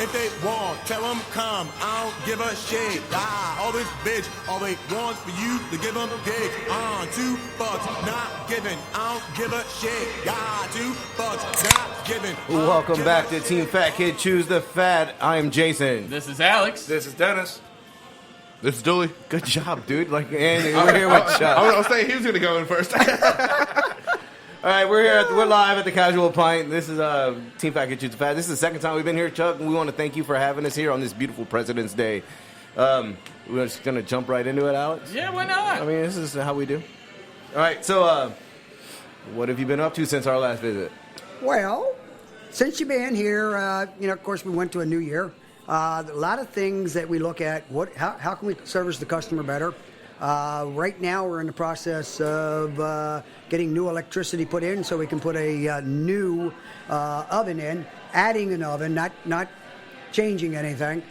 if they want, tell them come. I don't give a shit. All this bitch, all they want for you to give them dick. $2, not giving. I don't give a shit. $2, not giving. Welcome back to Team Fat Kid Choose the Fat. I'm Jason. This is Alex. This is Dennis. This is Dooley. Good job, dude. And we're here with Chuck. I was saying he was going to go in first. All right, we're live at the Casual Pint. This is Team Fat Kid Choose the Fat. This is the second time we've been here, Chuck, and we want to thank you for having us here on this beautiful President's Day. We're just going to jump right into it, Alex? Yeah, why not? I mean, this is how we do. All right, so what have you been up to since our last visit? Well, since you've been here, of course, we went to a new year. A lot of things that we look at. How can we service the customer better? Right now, we're in the process of getting new electricity put in, so we can put a new oven in, adding an oven, not changing anything.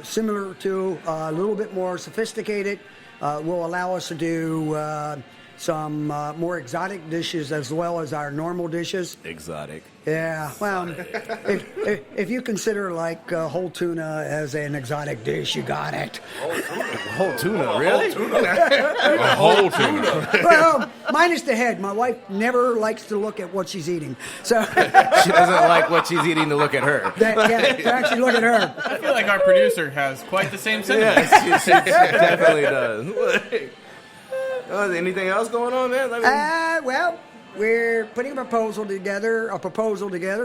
Similar to a little bit more sophisticated, will allow us to do some more exotic dishes as well as our normal dishes. Exotic. Yeah, well, if you consider like whole tuna as an exotic dish, you got it. Whole tuna, really? A whole tuna. Well, minus the head. My wife never likes to look at what she's eating, so She doesn't like what she's eating to look at her. to actually look at her. I feel like our producer has quite the same sentiments. Yes, she definitely does. Anything else going on, man? Well, we're putting a proposal together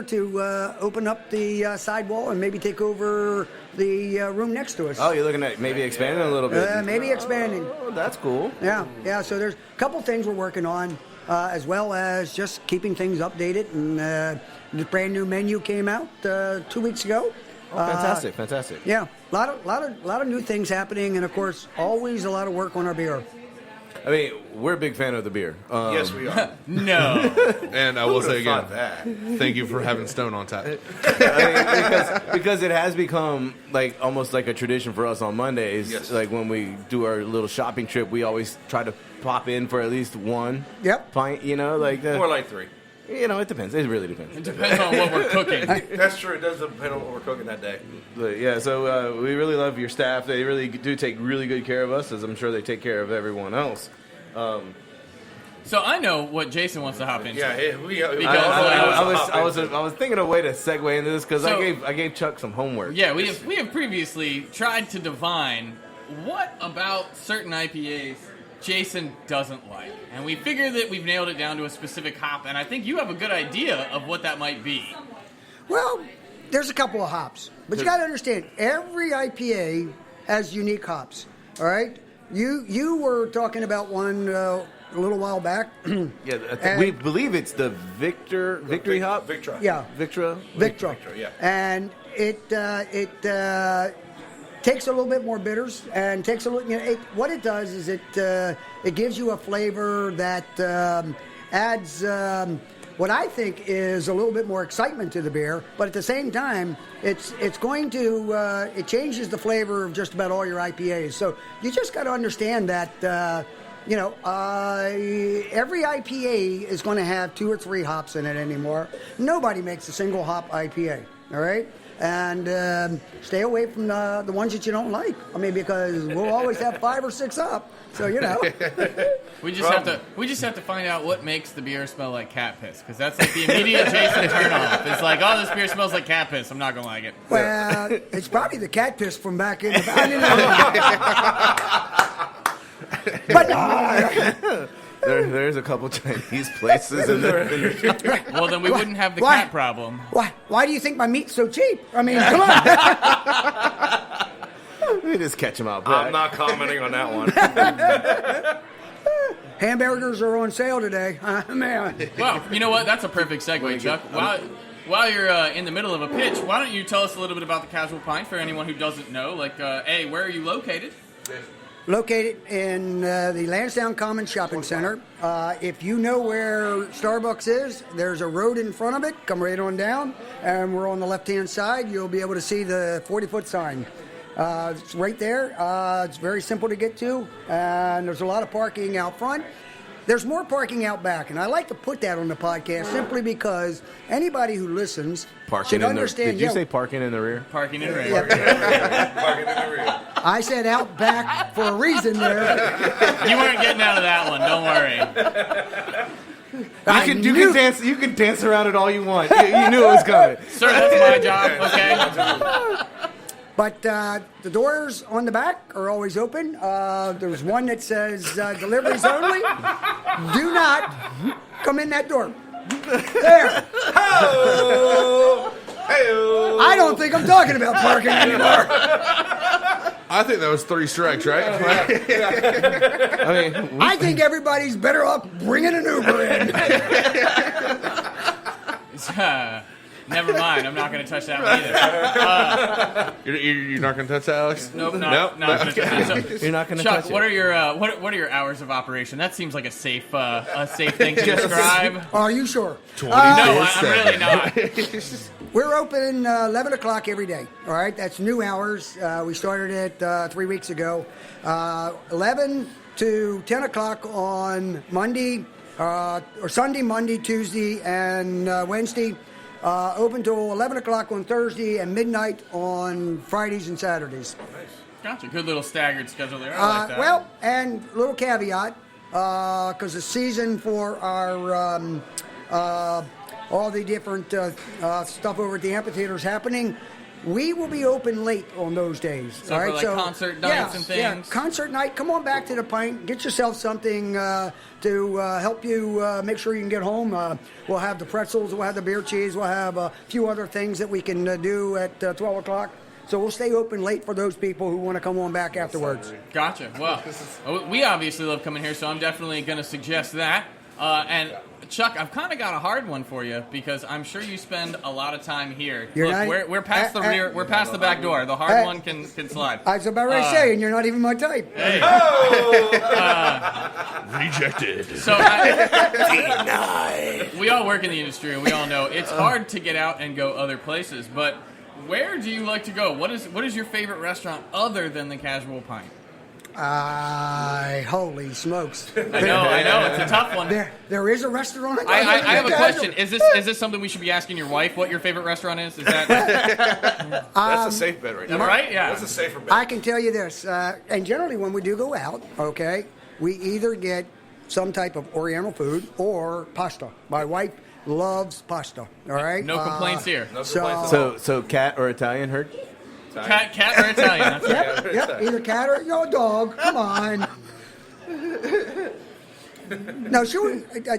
to open up the sidewall and maybe take over the room next to us. Oh, you're looking at maybe expanding a little bit. Maybe expanding. Oh, that's cool. Yeah. So there's a couple things we're working on, as well as just keeping things updated. And the brand new menu came out 2 weeks ago. Oh, fantastic. Yeah, a lot of new things happening, and of course, always a lot of work on our beer. I mean, we're a big fan of the beer. Yes, we are. No. And I will say again, that. thank you for having Stone on tap. because it has become like almost like a tradition for us on Mondays. Yes. Like when we do our little shopping trip, we always try to pop in for at least one pint. More like 3. It depends. It really depends. It depends on what we're cooking. That's true. It does depend on what we're cooking that day. But yeah, so we really love your staff. They really do take really good care of us, as I'm sure they take care of everyone else. So I know what Jason wants to hop into. Yeah, I was thinking of a way to segue into this because I gave Chuck some homework. Yeah, we have previously tried to divine what about certain IPAs Jason doesn't like. And we figure that we've nailed it down to a specific hop, and I think you have a good idea of what that might be. Well, there's a couple of hops, but you got to understand, every IPA has unique hops. All right, you were talking about one a little while back. Yeah, we believe it's the Victory hop. Victra. Yeah, Victra. Yeah. and it takes a little bit more bitters and takes a little. What it does is it gives you a flavor that adds what I think is a little bit more excitement to the beer, but at the same time, it's going to it changes the flavor of just about all your IPAs. So you just got to understand that every IPA is going to have 2 or 3 hops in it anymore. Nobody makes a single hop IPA. All right. And stay away from the ones that you don't like. I mean, because we'll always have 5 or 6 up. So We just have to find out what makes the beer smell like cat piss, because that's like the immediate Jason turnoff. It's like, oh, this beer smells like cat piss. I'm not gonna like it. Well, it's probably the cat piss from back in the But There's a couple Chinese places in there. Well, then we wouldn't have the cat problem. Why do you think my meat's so cheap? I mean, come on. We just catch them out. I'm not commenting on that one. Hamburgers are on sale today. Man. Well, you know what? That's a perfect segue, Chuck. While you're in the middle of a pitch, why don't you tell us a little bit about the Casual Pint for anyone who doesn't know? Like, A, where are you located? Located in the Lansdowne Commons Shopping Center. If you know where Starbucks is, there's a road in front of it. Come right on down, and we're on the left-hand side. You'll be able to see the 40-foot sign. It's right there. It's very simple to get to, and there's a lot of parking out front. There's more parking out back, and I like to put that on the podcast simply because anybody who listens Parking should in the. understand. Did you say parking in the rear? Parking in rain. Parking in the rear. I said out back for a reason there. You weren't getting out of that one. Don't worry. You can dance around it all you want. You knew it was coming. Sir, that's my job, okay? But the doors on the back are always open. There's one that says deliveries only. Do not come in that door. There. I don't think I'm talking about parking anymore. I think that was 3 strikes, right? I mean, I think everybody's better off bringing an Uber in. Never mind. I'm not going to touch that one either. You're not going to touch that, Alex? Nope, Nope. not gonna touch that. So, you're not going to Chuck, touch what it. are your what are your hours of operation? That seems like a safe thing to describe. Are you sure? 20 No, I'm really not. We're open 11 o'clock every day. All right, that's new hours. We started it 3 weeks ago. 11 to 10 o'clock on Monday, or Sunday, Monday, Tuesday, and Wednesday. Open till 11 o'clock on Thursday and midnight on Fridays and Saturdays. Gotcha. Good little staggered schedule there. I like that. Well, and little caveat, because the season for our all the different stuff over at the amphitheater is happening. We will be open late on those days. So for like concert nights and things? Yeah, concert night. Come on back to the Pint. Get yourself something to help you make sure you can get home. We'll have the pretzels. We'll have the beer cheese. We'll have a few other things that we can do at 12 o'clock. So we'll stay open late for those people who want to come on back afterwards. Gotcha. Well, we obviously love coming here, so I'm definitely going to suggest that. And Chuck, I've kind of got a hard one for you because I'm sure you spend a lot of time here. You're Look, not- we're past the rear. We're past the back door. The hard one can slide. I was about ready to say, and you're not even my type. Hey. Rejected. So we all work in the industry, and we all know it's hard to get out and go other places. But where do you like to go? What is your favorite restaurant other than the Casual Pint? Holy smokes! I know, it's a tough one. There is a restaurant. I have a question. Is this something we should be asking your wife? What your favorite restaurant is? Is that That's a safe bet right now. right? Yeah. That's a safer bet. I can tell you this, and generally when we do go out, okay, we either get some type of Oriental food or pasta. My wife loves pasta. All right. No complaints here. No complaints at all. So cat or Italian herd? Cat or Italian? That's right. Yep, either cat or dog. Come on. No,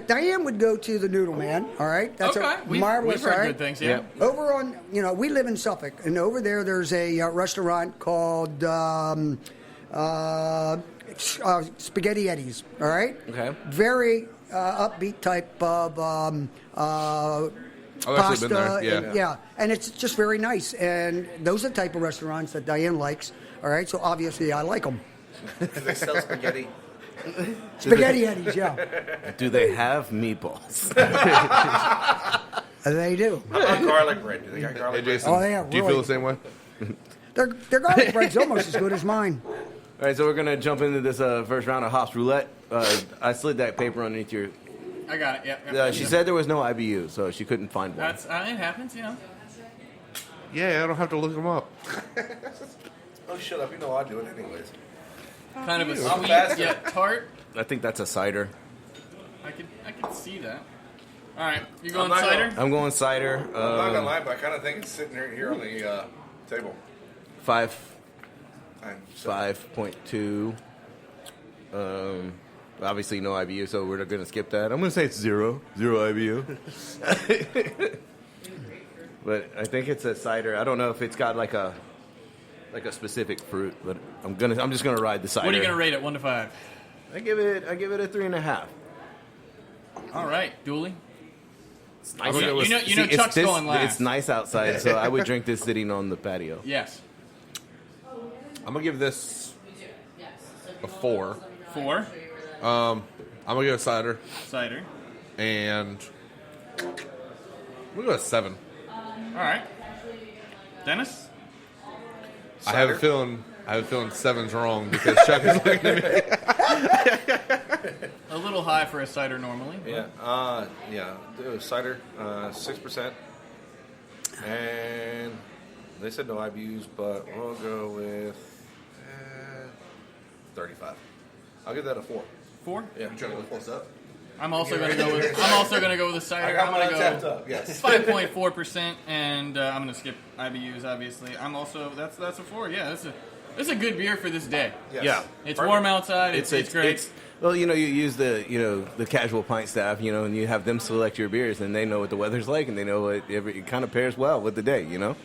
Diane would go to the Noodle Man. All right, that's Okay. a marvelous. We've heard all right? good things. Yeah. Over on, we live in Suffolk, and over there's a restaurant called Spaghetti Eddie's. All right. Okay. Very upbeat type of I've actually been there, yeah. and, and it's just very nice. And those are the type of restaurants that Diane likes. All right, so obviously I like them. They sell spaghetti. Spaghetti Eddie's, yeah, Do they have meatballs? they do. How about garlic bread? Do they got Hey, garlic bread? Jason, Oh, yeah, do you really. feel the same way? Their garlic bread's almost as good as mine. All right, so we're gonna jump into this first round of Hops Roulette. I slid that paper underneath your. I got it. Yeah. She said there was no IBU, so she couldn't find one. That's it happens, Yeah, I don't have to look them up. Oh, shut up. You know I do it anyways. Kind of a I'm sweet faster. yet tart. I think that's a cider. I can see that. All right, you going I'm not cider? I'm going cider. I'm not gonna lie, but I kind of think it's sitting here on the table. 5.2. Obviously no IBU, so we're gonna skip that. I'm gonna say it's zero IBU. But I think it's a cider. I don't know if it's got like a specific fruit, but I'm just gonna ride the cider. What are you gonna rate it, 1 to 5? I give it a 3.5. All right, Dooley. I'm gonna go with- You know Chuck's going last. It's nice outside, so I would drink this sitting on the patio. Yes. I'm gonna give this a 4. 4 I'm gonna go cider, cider. and I'm gonna go with 7. All right, Dennis. I have a feeling 7's wrong because Chuck is looking at me. A little high for a cider normally. Yeah. It was cider, 6%. And they said no IBUs, but we'll go with 35. I'll give that a 4. 4? Yeah. You trying to go close up? I'm also gonna go with. I'm also gonna go with a cider. I got I'm mine gonna tapped go up. Yes. 5.4%, and I'm gonna skip IBUs. Obviously, I'm also that's a 4. Yeah, that's a good beer for this day. Yes. Yeah. It's warm outside. It's great. Well, you use the casual pint staff, and you have them select your beers, and they know what the weather's like, and they know it kind of pairs well with the day, All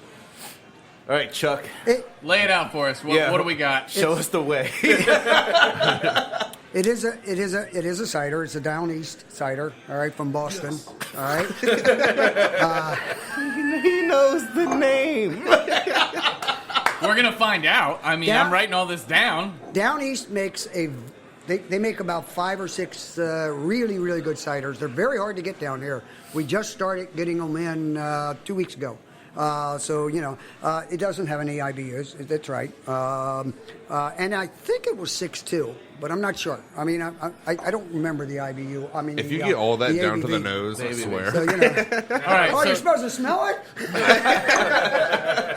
right, Chuck. Lay it out for us. What do we got? Show us the way. It is a cider. It's a Down East cider. All right, from Boston. Yes. All right. He knows the name. We're gonna find out. I mean, I'm writing all this down. Down East makes they make about 5 or 6 really, really good ciders. They're very hard to get down here. We just started getting them in 2 weeks ago. So, it doesn't have any IBUs. That's right. And I think it was 6.2, but I'm not sure. I mean, I don't remember the IBU. I mean, if you get all that down ABV. To the nose, I swear. So, all right, you're supposed to smell it?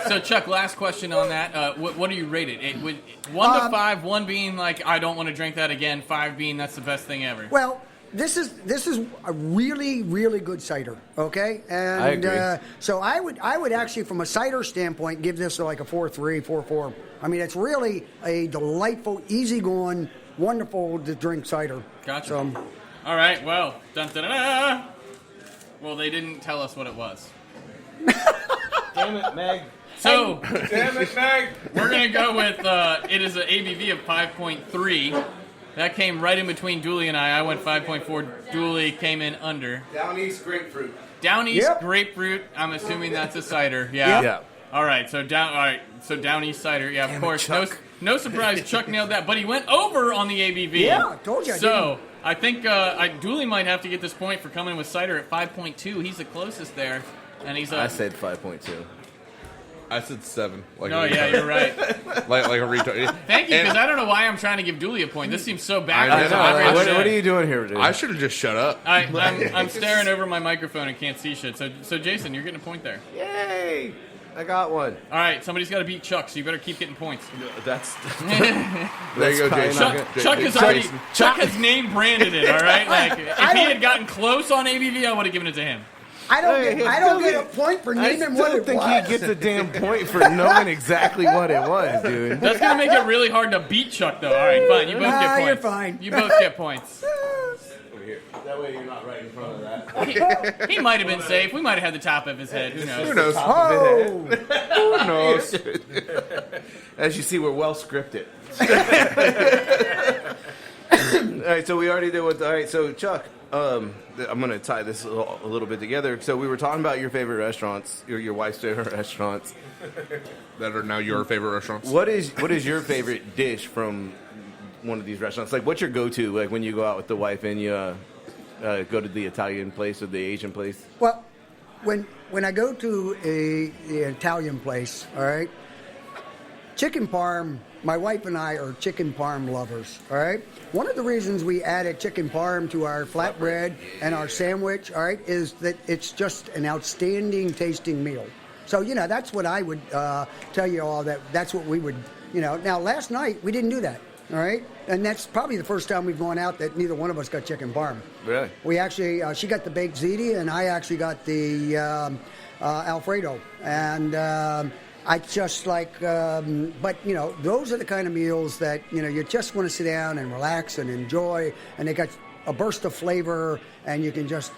So, Chuck, last question on that. What do you rate it? 1 to 5, 1 being like, I don't want to drink that again, 5 being that's the best thing ever. Well, This is a really, really good cider, okay? And I agree. So I would actually, from a cider standpoint, give this like a 4.3, 4.4. I mean, it's really a delightful, easygoing, wonderful to drink cider. Gotcha. So, all right, well, dun-dun-dun-dun. Well, they didn't tell us what it was. Damn it, Meg. So, Damn it, Meg! We're going to go with, it is an ABV of 5.3. That came right in between Dooley and I. I went 5.4. Dooley came in under. Down East grapefruit. Down East grapefruit. I'm assuming that's a cider. Yeah. Yeah. All right. So Down East cider. Yeah, of course. No surprise. Chuck nailed that, but he went over on the ABV. Yeah, I told you. I think Dooley might have to get this point for coming with cider at 5.2. He's the closest there, and he's. I said 5.2. I said 7. You're right. like a retard. Thank you, because I don't know why I'm trying to give Dooley a point. This seems so bad. I know. What are you doing here, dude? I should have just shut up. I'm staring over my microphone and can't see shit. So Jason, you're getting a point there. Yay! I got one. All right, somebody's got to beat Chuck, so you better keep getting points. That's there you go, Jason. Chuck has name branded it. All right, like if he had gotten close on ABV, I would have given it to him. I don't get a point for naming what it was. I don't think he gets a damn point for knowing exactly what it was, dude. That's going to make it really hard to beat Chuck, though. All right, fine. You both get points. You're fine. You both get points. Over here. That way you're not right in front of that. He might have been safe. We might have had the top of his head. Who knows? Who knows? Oh! Who knows? As you see, we're well scripted. All right, so we already did what... All right, so Chuck... I'm going to tie this a little bit together. So we were talking about your favorite restaurants, your wife's favorite restaurants. That are now your favorite restaurants. What is your favorite dish from one of these restaurants? Like, what's your go-to, like, when you go out with the wife and you go to the Italian place or the Asian place? Well, when I go to the Italian place, all right, chicken parm, my wife and I are chicken parm lovers, all right? One of the reasons we added chicken parm to our flatbread and our sandwich, all right, is that it's just an outstanding tasting meal. So, that's what I would tell you all, that's what we would, Now, last night, we didn't do that, all right? And that's probably the first time we've gone out that neither one of us got chicken parm. Really? We actually, she got the baked ziti, and I actually got the Alfredo. And... I just like, but those are the kind of meals that you just want to sit down and relax and enjoy, and they got a burst of flavor, and you can just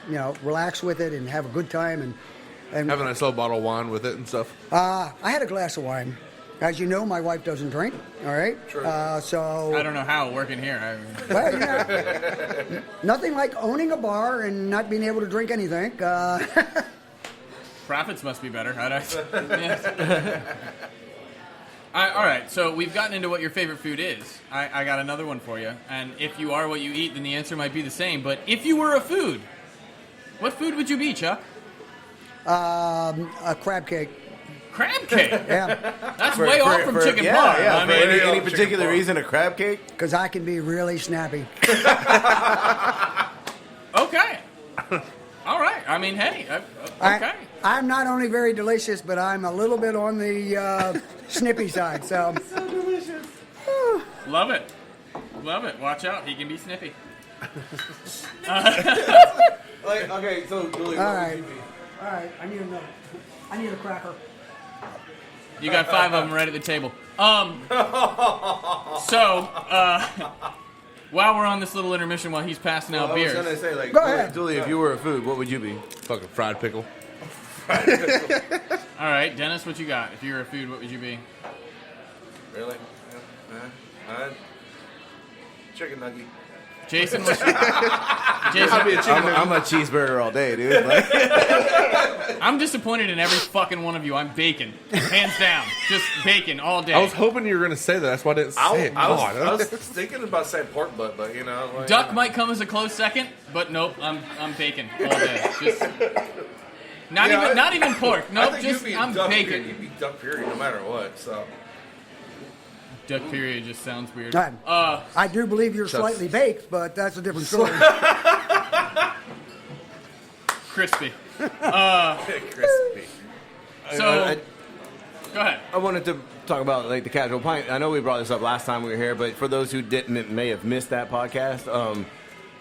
relax with it and have a good time and have a nice little bottle of wine with it and stuff. I had a glass of wine. As you know, my wife doesn't drink. All right, so I don't know how working here. Well, nothing like owning a bar and not being able to drink anything. Profits must be better. All right, so we've gotten into what your favorite food is. I got another one for you. And if you are what you eat, then the answer might be the same. But if you were a food, what food would you be, Chuck? A crab cake. Crab cake. Yeah, That's way off from chicken yeah, parm. Yeah, I for mean, any chicken particular parm. reason, a crab cake? because I can be really snappy. okay. All right. I mean, hey. Okay. I'm not only very delicious, but I'm a little bit on the snippy side. So, Love it. Love it. Watch out. He can be snippy. Like, okay, so Julie, all right, I need another. I need a cracker. You got 5 of them right at the table. While we're on this little intermission, while he's passing out I was beers, gonna say, like, Go ahead. Julie, if you were a food, what would you be? Fucking fried pickle. all right, Dennis, what you got? If you were a food, what would you be? Really? Chicken nugget. Jason, what's your... Jason, I'm a cheeseburger all day, dude. Like, I'm disappointed in every fucking one of you. I'm bacon, hands down, just bacon all day. I was hoping you were going to say that. That's why I didn't say it. I God. was thinking about saying pork butt, but you know, like, Duck might come as a close second, but nope, I'm bacon all day. Just not even pork. I Nope, think just you'd be I'm duck bacon. Period. You'd be duck period no matter what. So Duck period just sounds weird. I do believe you're slightly baked, but that's a different story. Crispy. crispy. So, go ahead. I wanted to talk about like the casual pint. I know we brought this up last time we were here, but for those who may have missed that podcast,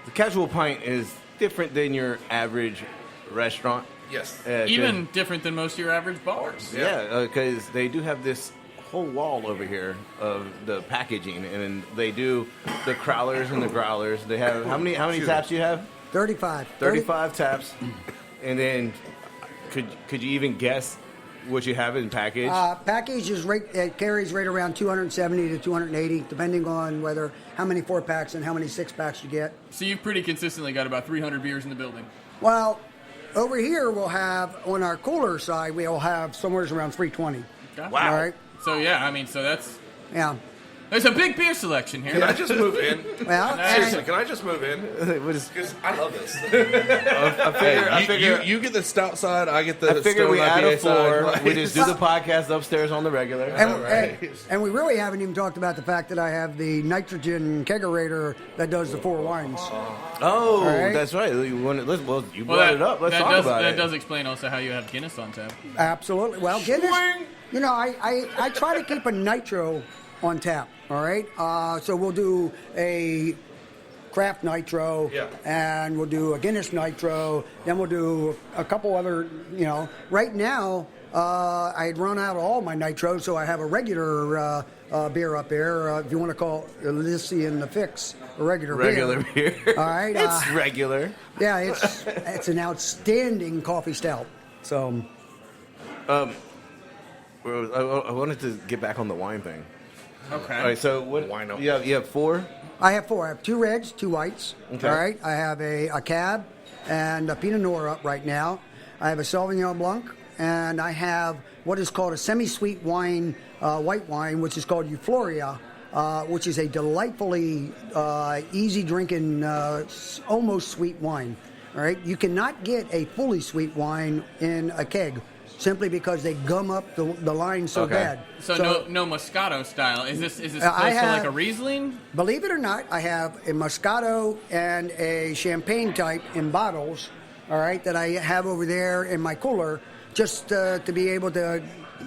the casual pint is different than your average restaurant. Yes. Even different than most of your average bars. Yeah, because they do have this whole wall over here of the packaging, and they do the crowlers and the growlers. They have how many taps do you have? 35. 35 taps, and then could you even guess what you have in package? Package is it carries right around 270 to 280, depending on how many 4-packs and how many 6-packs you get. So you've pretty consistently got about 300 beers in the building. Well, over here we'll have, on our cooler side, we'll have somewhere around 320. Okay. Wow. All right? So yeah, I mean, so that's Yeah. there's a big beer selection here. Can I just move in? Well, Seriously, and can I just move in? What is- Because I love this. I figure You get the stout side, I get the I figure we Stone add a IPA side. floor. We just do the podcast upstairs on the regular. and we really haven't even talked about the fact that I have the nitrogen kegerator that does the 4 wines. Oh, right. that's right. You brought Well, it up. Let's that talk does, about that it. does explain also how you have Guinness on tap. Absolutely. Well, Guinness, I try to keep a nitro on tap, all right? So we'll do a craft nitro, Yeah. and we'll do a Guinness nitro, then we'll do a couple other, Right now, I had run out of all my nitros, so I have a regular beer up there, if you want to call Lissy and the Fix a regular beer. All right. It's regular. Yeah, it's an outstanding coffee stout. So, I wanted to get back on the wine thing. Okay. All right, so what? Why not? You have 4. I have 4. I have 2 reds, 2 whites. Okay. All right. I have a cab and a Pinot Noir up right now. I have a Sauvignon Blanc, and I have what is called a semi-sweet wine, white wine, which is called Euphoria, which is a delightfully easy drinking, almost sweet wine. All right. You cannot get a fully sweet wine in a keg, simply because they gum up the line so bad. So no Moscato style. Is this close to have- like a Riesling? Believe it or not, I have a Moscato and a Champagne type in bottles, all right, that I have over there in my cooler, just to be able to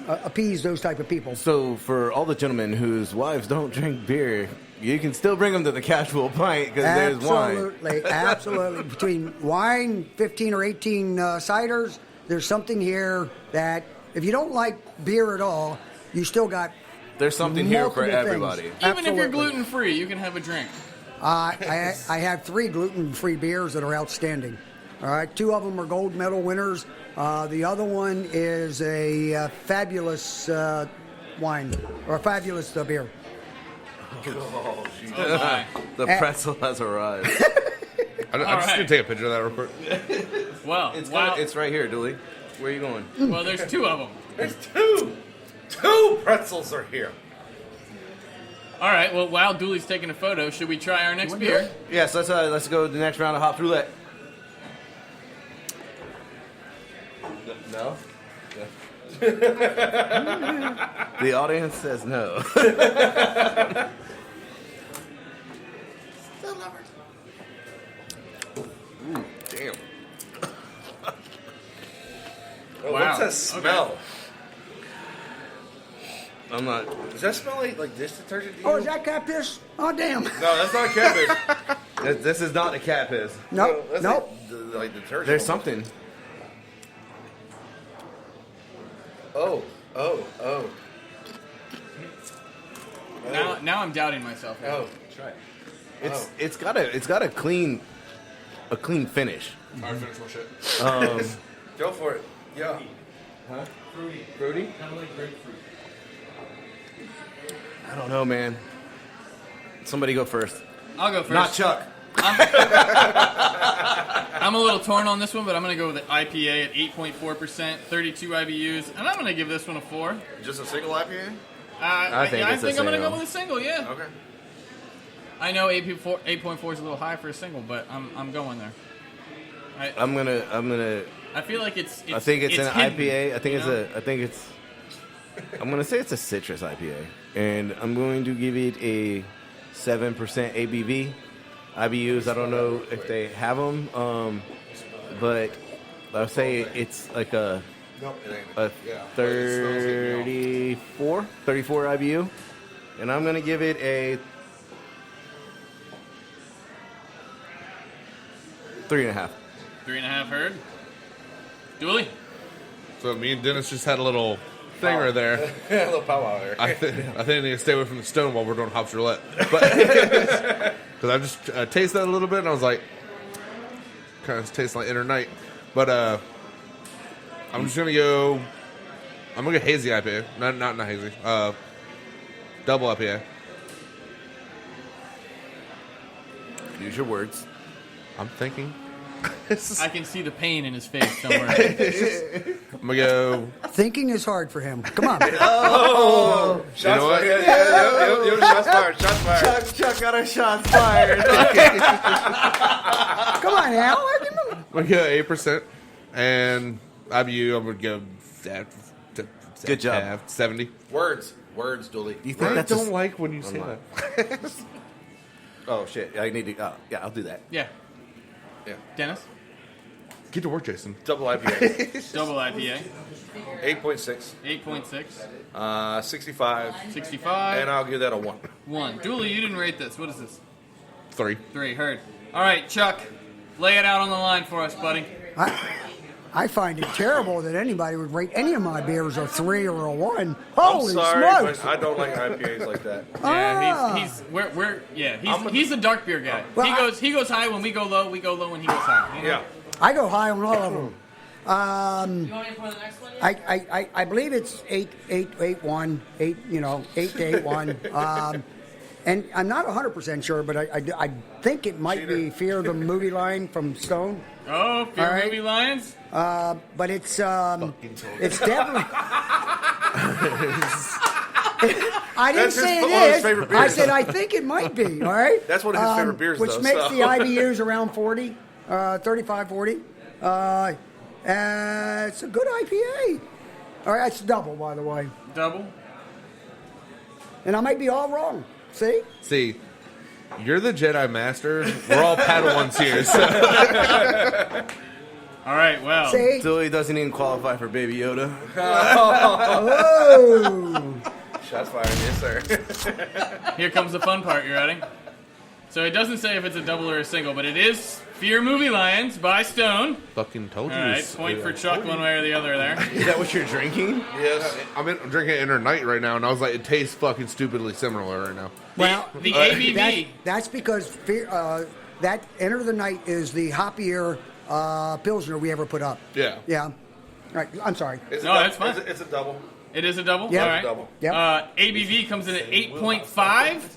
appease those type of people. So for all the gentlemen whose wives don't drink beer, you can still bring them to the casual pint because there's wine. Absolutely. Between wine, 15 or 18 ciders, there's something here that if you don't like beer at all, you still got There's something here for multiple everybody. things. Even if you're Absolutely. gluten free, you can have a drink. I have 3 gluten-free beers that are outstanding. All right, 2 of them are gold medal winners. The other one is a fabulous wine, or a fabulous beer. Oh, jeez. Oh my. The pretzel has arrived. I'm just All right. going to take a picture of that real quick. Well, It's right here, Dooley. Where are you going? well, there's 2 of them. There's 2. 2 pretzels are here. All right. Well, while Dooley's taking a photo, should we try our next beer? Yes, let's go to the next round of hop roulette. No? The audience says no. Ooh, damn. Oh, Wow. what's that smell? I'm not. Does that smell like dish detergent to you? Oh, is that cat piss? Oh, damn. No, that's not cabbage. This is not a cat piss. Nope. That's Nope. like detergent. There's something. Oh. Now I'm doubting myself. Oh, try it. It's got a clean finish. All right, finish my shit. Go for it. Yeah. Huh? Fruity. Fruity? Kind of like grapefruit. I don't know, man. Somebody go first. I'll go first. Not Chuck. I'm a little torn on this one, but I'm going to go with the IPA at 8.4%, 32 IBUs, and I'm going to give this one a 4. Just a single IPA? I think I'm going to single. go with a single, yeah. Okay. I know 8.4 is a little high for a single, but I'm going there. I'm gonna. I feel like it's I think it's an hidden, IPA. I think you it's know? I'm gonna say it's a citrus IPA, and I'm going to give it a 7% ABV. IBUs. I don't know if they have them, but I'll say it's like a Nope, it ain't. a Yeah. 34 IBU, and I'm gonna give it a 3.5. 3.5 heard. Dooley? So me and Dennis just had a little thing right there. A little powwow there. I think I need to stay away from the stone while we're doing hops roulette. Because I just tasted that a little bit and I was like, kind of tastes like inner night. But I'm just gonna go. I'm gonna go hazy IPA, not hazy. Double IPA. Use your words. I'm thinking. I can see the pain in his face somewhere. I'm gonna go. Thinking is hard for him. Come on. Shots You know what? fired. Yeah, shots fired. Shots fired. Chuck got our shots fired. Come on, Al. I'm gonna go 8%, and IBU. I'm gonna go. Good job. 70. Words, Dooley. You think I that's don't like when you say Online. that. Oh shit! I need to. Yeah, I'll do that. Yeah. Yeah. Dennis? Get to work, Jason. Double IPA. Double IPA. 8.6. 8.6. 65. 65. And I'll give that a 1. 1. Dooley, you didn't rate this. What is this? 3. 3. Heard. All right, Chuck. Lay it out on the line for us, buddy. I find it terrible that anybody would rate any of my beers a 3 or a 1. Holy I'm sorry, smokes! but I don't like IPAs like that. Yeah, he's a dark beer guy. Well, he goes high when we go low when he goes high. You know? Yeah. I go high on all of them. You want me to pour the next one? I believe it's 881, 8 to 81. And I'm not 100% sure, but I think it might be Fear the Movie line from Stone. Oh, Fear All right. Movie Lions? But it's definitely. I didn't That's his- say one of it his is. favorite I beers. said I think it might be. All right. That's one of his favorite beers, which though, makes so. the IBUs around 40, 35, 40. It's a good IPA. All right, it's double, by the way, Double? and I might be all wrong. See? See, you're the Jedi Master. We're all Padawans here. So. All right, well. See? So he doesn't even qualify for Baby Yoda. Oh. Shots fired. Yes, sir. Here comes the fun part. You ready? So it doesn't say if it's a double or a single, but it is Fear Movie Lions by Stone. Fucking told you. All right, point for Chuck one way or the other there. Is that what you're drinking? Yes. I'm drinking Inner Night right now, and I was like, it tastes fucking stupidly similar right now. Well, The ABV. That's because that Enter the Night is the hoppier Pilsner we ever put up. Yeah. Yeah. All right. I'm sorry. It's No, that's fine. It's a double. It is a double? Yeah. All right. Double. Yep. ABV comes in at 8.5.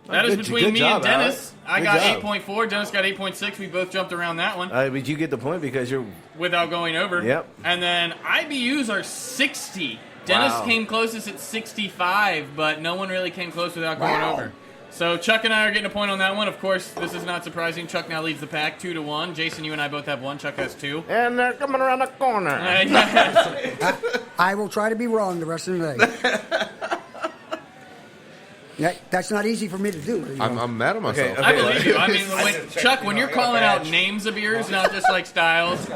That is Good- between good me job, and Dennis. Alex. I Good got job. 8.4. Dennis got 8.6. We both jumped around that one But you get the point because you're. without going over. Yep. And then IBUs are 60. Dennis Wow. came closest at 65, but no one really came close without going Wow. over. So Chuck and I are getting a point on that one. Of course, this is not surprising. Chuck now leads the pack 2-1. Jason, you and I both have 1. Chuck has 2. And they're coming around the corner. I will try to be wrong the rest of the day. Yeah, that's not easy for me to do. You know? I'm mad at myself. Okay. I believe you. I mean, Chuck, when you're calling out names of beers, not just like styles,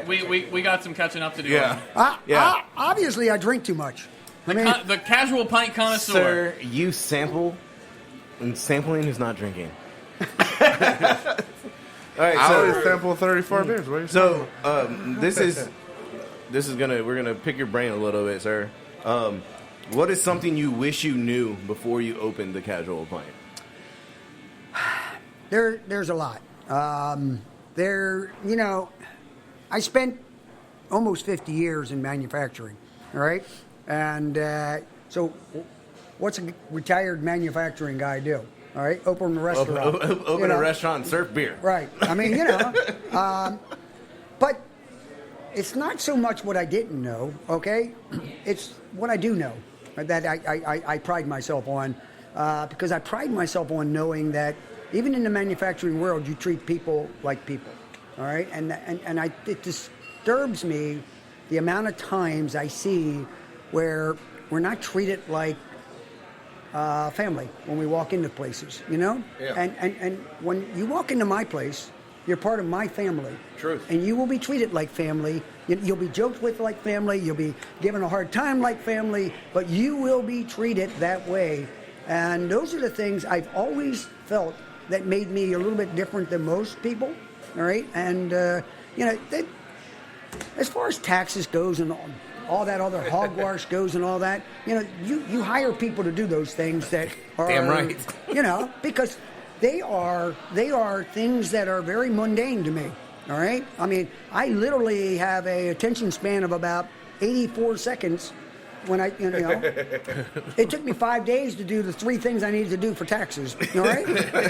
we got some catching up to do. Yeah. Obviously, I drink too much. The casual pint connoisseur. Sir, you sample, and sampling is not drinking. All right, I so always sample 34 beers. What are you So this is we're gonna pick your brain a little bit, sir. What is something you wish you knew before you opened the Casual Pint? There's a lot. I spent almost 50 years in manufacturing, all right? And so what's a retired manufacturing guy do? All right, open a restaurant. Open a restaurant and serve beer. Right. I mean, but it's not so much what I didn't know, okay? It's what I do know that I pride myself on, because I pride myself on knowing that even in the manufacturing world, you treat people like people, all right? And it disturbs me the amount of times I see where we're not treated like family when we walk into places, you know? Yeah. And when you walk into my place, you're part of my family. Truth. And you will be treated like family. You'll be joked with like family. You'll be given a hard time like family. But you will be treated that way. And those are the things I've always felt that made me a little bit different than most people. All right? And, as far as taxes goes and all that other hogwash goes and all that, you hire people to do those things that are... Damn right. Because they are things that are very mundane to me, all right? I mean, I literally have a attention span of about 84 seconds when it took me 5 days to do the 3 things I needed to do for taxes, all right?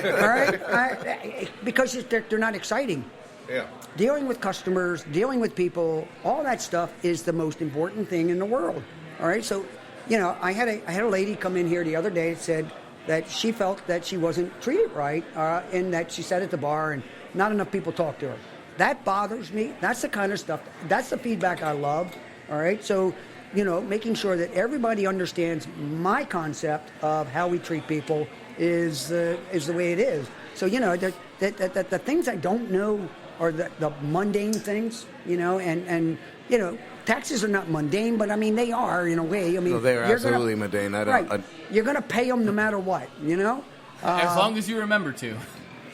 All right? Because they're not exciting. Yeah. Dealing with customers, dealing with people, all that stuff is the most important thing in the world. All right, so I had a lady come in here the other day and said that she felt that she wasn't treated right, in that she sat at the bar and not enough people talked to her. That bothers me. That's the kind of stuff. That's the feedback I love. All right, so making sure that everybody understands my concept of how we treat people is the way it is. So the things I don't know are the mundane things, and taxes are not mundane, but I mean they are in a way. I mean, No, they are absolutely mundane. You're going to pay them no matter what, As long as you remember to.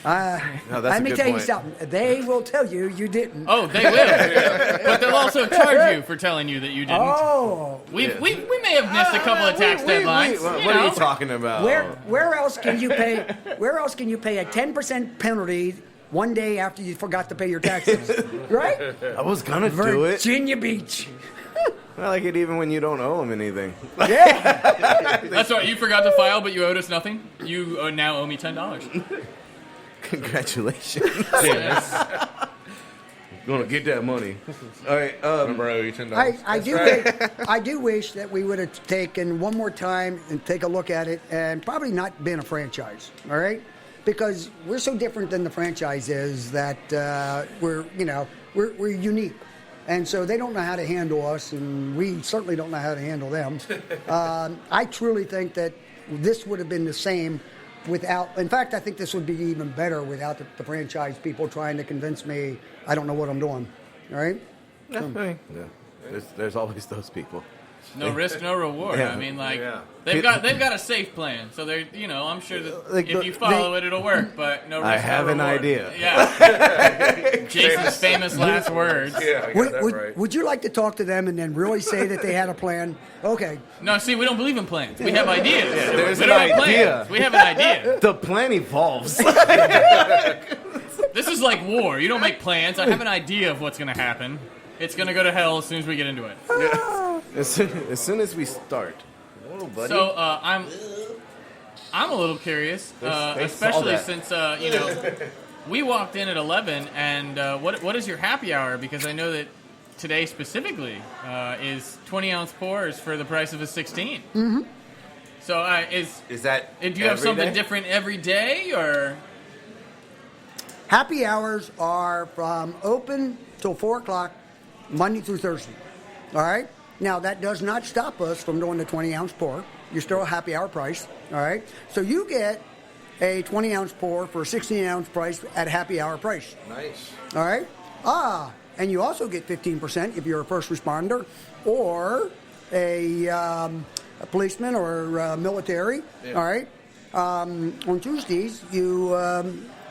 Let me tell you something. They will tell you didn't. Oh, they will. But they'll also charge you for telling you that you didn't. Oh. We may have missed a couple of tax deadlines. What are you talking about? Where else can you pay? Where else can you pay a 10% penalty one day after you forgot to pay your taxes? Right? I was gonna do it. Virginia Beach. I like it even when you don't owe them anything. Yeah. That's right. You forgot to file, but you owed us nothing. You now owe me $10. Congratulations. Yes. Gonna get that money. All right. Remember, I owe you $10. I do wish that we would have taken one more time and take a look at it and probably not been a franchise. All right. Because we're so different than the franchise is that we're unique. And so they don't know how to handle us, and we certainly don't know how to handle them. I truly think that this would have been the same without... In fact, I think this would be even better without the franchise people trying to convince me I don't know what I'm doing. All right? Yeah. There's always those people. No risk, no reward. Yeah. I mean, Yeah. they've got a safe plan, so they're I'm sure that if you follow it, it'll work. But no risk, I have no an reward. idea. Yeah. Jason's famous last words. Yeah, I got that right. Would you like to talk to them and then really say that they had a plan? Okay. No, see, we don't believe in plans. We have ideas. There's we an don't have idea. plans. We have an idea. The plan evolves. This is like war. You don't make plans. I have an idea of what's going to happen. It's going to go to hell as soon as we get into it. As soon as we start. Whoa, buddy. So I'm a little curious, They saw especially that. since we walked in at 11. And what is your happy hour? Because I know that today specifically is 20-ounce pours for the price of a 16. Mm-hmm. So Is that do you have every something day? different every day, or? Happy hours are from open till 4 o'clock, Monday through Thursday. All right? Now, that does not stop us from doing the 20-ounce pour. You're still a happy hour price. All right? So you get a 20-ounce pour for a 16-ounce price at a happy hour price. Nice. All right? And you also get 15% if you're a first responder or a policeman or military. Yeah. All right? On Tuesdays, you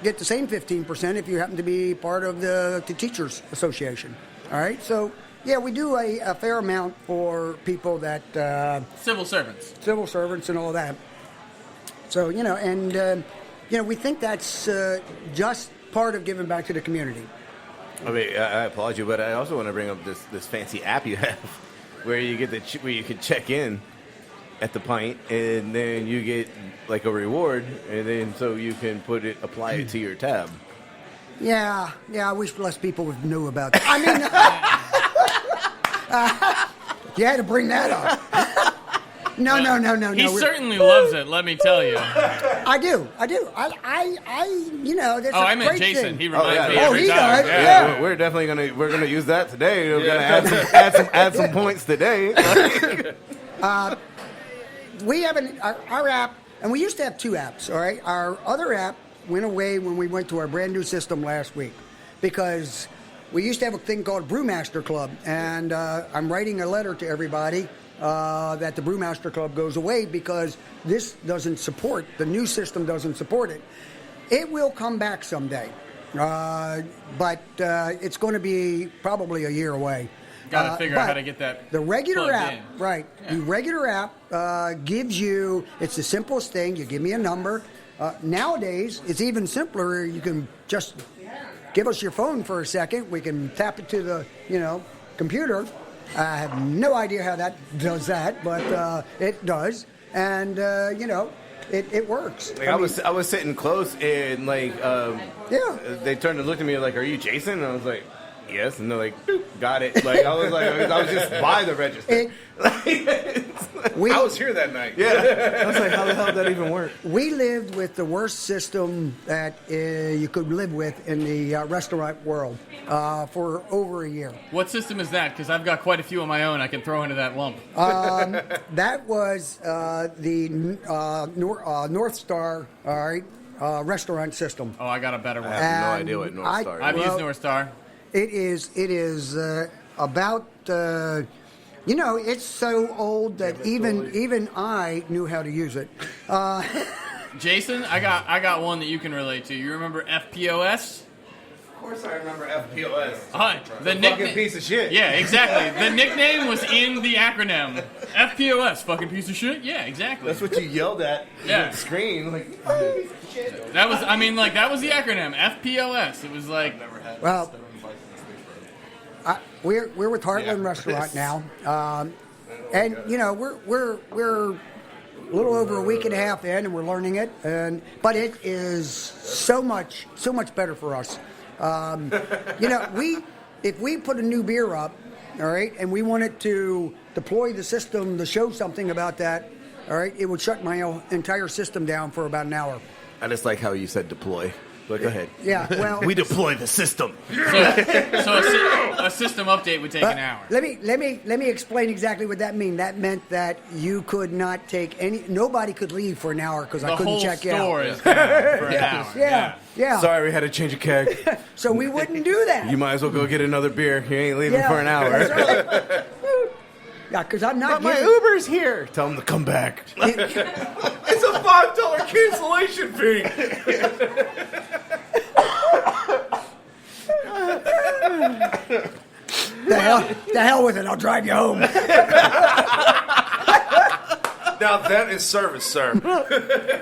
get the same 15% if you happen to be part of the Teachers Association. All right? So, yeah, we do a fair amount for people that Civil servants. civil servants and all that. So, we think that's just part of giving back to the community. I mean, I applaud you, but I also want to bring up this fancy app you have, where you get where you can check in at the Pint, and then you get like a reward, and then so you can apply it to your tab. Yeah, I wish less people knew about that. I mean, you had to bring that up. No. He certainly loves it. Let me tell you. I do. That's Oh, a I meant great Jason. thing. He reminds me Oh, every he time. does. Yeah. Yeah. We're definitely gonna use that today. We're gonna add some points today. We have our app, and we used to have 2 apps. All right, our other app went away when we went to our brand new system last week because we used to have a thing called Brewmaster Club, and I'm writing a letter to everybody that the Brewmaster Club goes away because this doesn't support, the new system doesn't support it. It will come back someday, but it's going to be probably a year away. Got to figure out but how to get that. The regular plugged app, in. right? Yeah. The regular app gives you. It's the simplest thing. You give me a number. Nowadays, it's even simpler. You can just give us your phone for a second. We can tap it to the computer. I have no idea how that does that, but it does, and it works. Like I was sitting close, and like Yeah. they turned and looked at me like, "Are you Jason?" And I was like, "Yes." And they're like, "Boop, got it." Like I was just by the register. I was here that night. Yeah, I was like, "How the hell did that even work?" We lived with the worst system that you could live with in the restaurant world for over a year. What system is that? Because I've got quite a few of my own I can throw into that lump. That was the North Star, all right, restaurant system. Oh, I got a better one. I have no And idea what North Star is. I've well, used North Star. It is about. It's so old that even I knew how to use it. Jason, I got one that you can relate to. You remember FPOS? Of course, I remember FPOS. The Fucking nickname. piece of shit. Yeah, exactly. The nickname was in the acronym. FPOS, fucking piece of shit. Yeah, exactly. That's what you yelled at Yeah. the screen. Like, That was the acronym. FPOS. It was like. Well, we're with Heartland Restaurant now, and we're a little over a week and a half in, and we're learning it, but it is so much better for us. If we put a new beer up, all right, and we wanted to deploy the system to show something about that, all right, it would shut my entire system down for about an hour. I just like how you said deploy. But go ahead. Yeah, well, We deploy the system. So a system update would take an hour. Let me explain exactly what that meant. That meant that you could not take nobody could leave for an hour because I The couldn't whole check store out. is down for an hour. Yeah. Sorry, we had to change a keg. So we wouldn't do that. You might as well go get another beer. You ain't leaving Yeah, for an hour. that's right. Yeah, because I'm not. But my giving- Uber's here. Tell them to come back. It's a $5 cancellation fee. The hell with it. I'll drive you home. Now that is service, sir.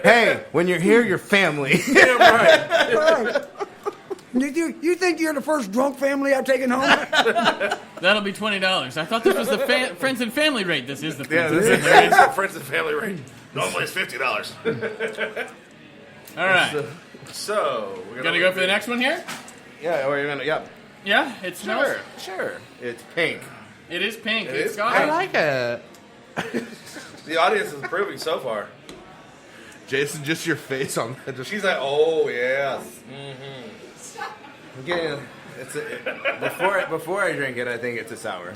Hey, when you're here, you're family. Damn right. Right. You think you're the first drunk family I've taken home? That'll be $20. I thought this was the friends and family rate. This is the Yeah, friends. this is It's a friends and family rate. Normally it's $50. All right. So we're Gonna go for the next one here? Yeah, or you're gonna. Yeah, Yeah, it smells. sure. It's pink. It is pink. It It's is got pink. a- like it. The audience is approving so far. Jason, just your face on that. Just She's like, oh, yes. Again, before I drink it, I think it's a sour.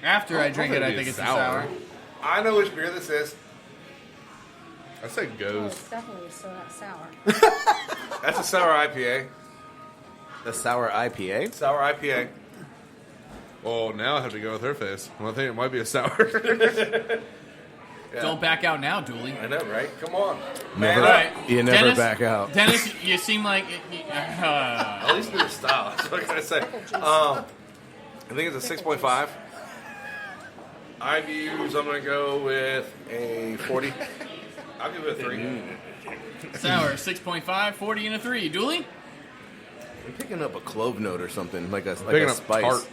After I drink it, I think it's a sour. I know which beer this is. I say Oh, goes. it's definitely still not sour. That's a sour IPA. The sour IPA? Sour IPA. Oh, now I have to go with her face. Well, I think it might be a sour. Yeah. Don't back out now, Dooley. I know, right? Come on. Never, All right. you never Dennis, back out. Dennis, you seem like... At least your style. That's what can I say. I think it's a 6.5. IBUs, I'm going to go with a 40. I'll give it a 3. sour, 6.5, 40 and a 3. Dooley? I'm picking up a clove note or something, like a Picking up spice. tart.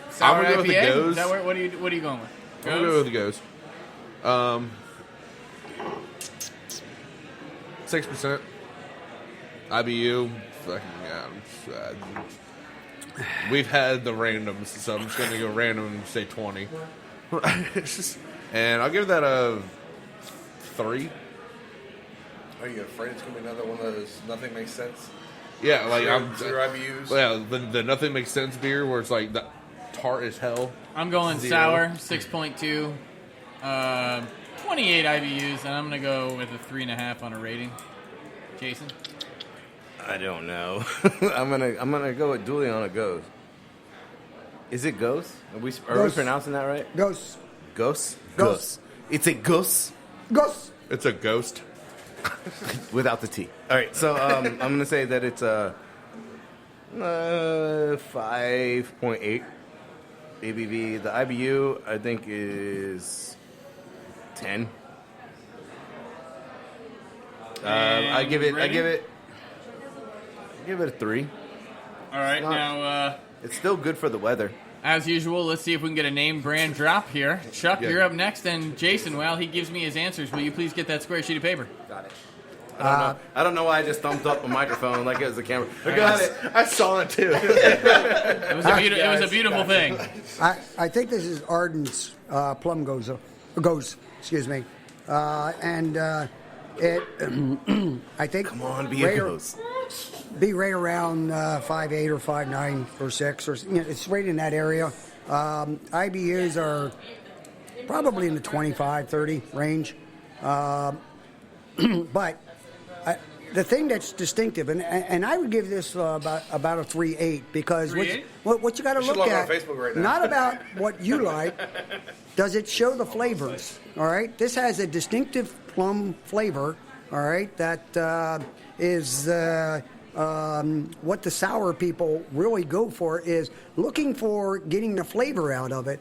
Sour I'm gonna go with the IPA? goes. Is that what are you going with? I'm going to go with the goes. 6%. IBU. Fucking, yeah. We've had the randoms, so I'm just going to go random and say 20. And I'll give that a 3. Are you afraid it's going to be another one of those nothing makes sense? Yeah, like I'm. Zero IBUs? Yeah, the nothing makes sense beer where it's like the tart as hell. I'm going 0. sour, 6.2, 28 IBUs, and I'm going to go with a 3.5 on a rating. Jason? I don't know. I'm gonna go with Dooley on a ghost. Is it ghost? Are we Ghost. pronouncing that right? Ghost. Ghost? Ghost. It's a ghost Ghost. It's a ghost. without the T. All right, so I'm gonna say that it's a 5.8 ABV. The IBU I think is 10. I give it a 3. All right, not- now, It's still good for the weather. as usual, let's see if we can get a name brand drop here. Chuck, Yeah. you're up next, and Jason, while he gives me his answers, will you please get that square sheet of paper? Got it. I don't know why I just thumbed up a microphone like it was a camera. I got it. I saw it too. It was a beautiful thing. I think this is Arden's plum goes. Excuse me, and it. I think. Come on, be a ghost. Be right around 5.8 or 5.9 or 6 or it's right in that area. IBUs are probably in the 25-30 range, but the thing that's distinctive, and I would give this about a 3.8 because 3.8? what you got to should look log on at, Facebook right now. not about what you like. Does it show the flavors? All right, this has a distinctive plum flavor. All right, that is what the sour people really go for is looking for getting the flavor out of it.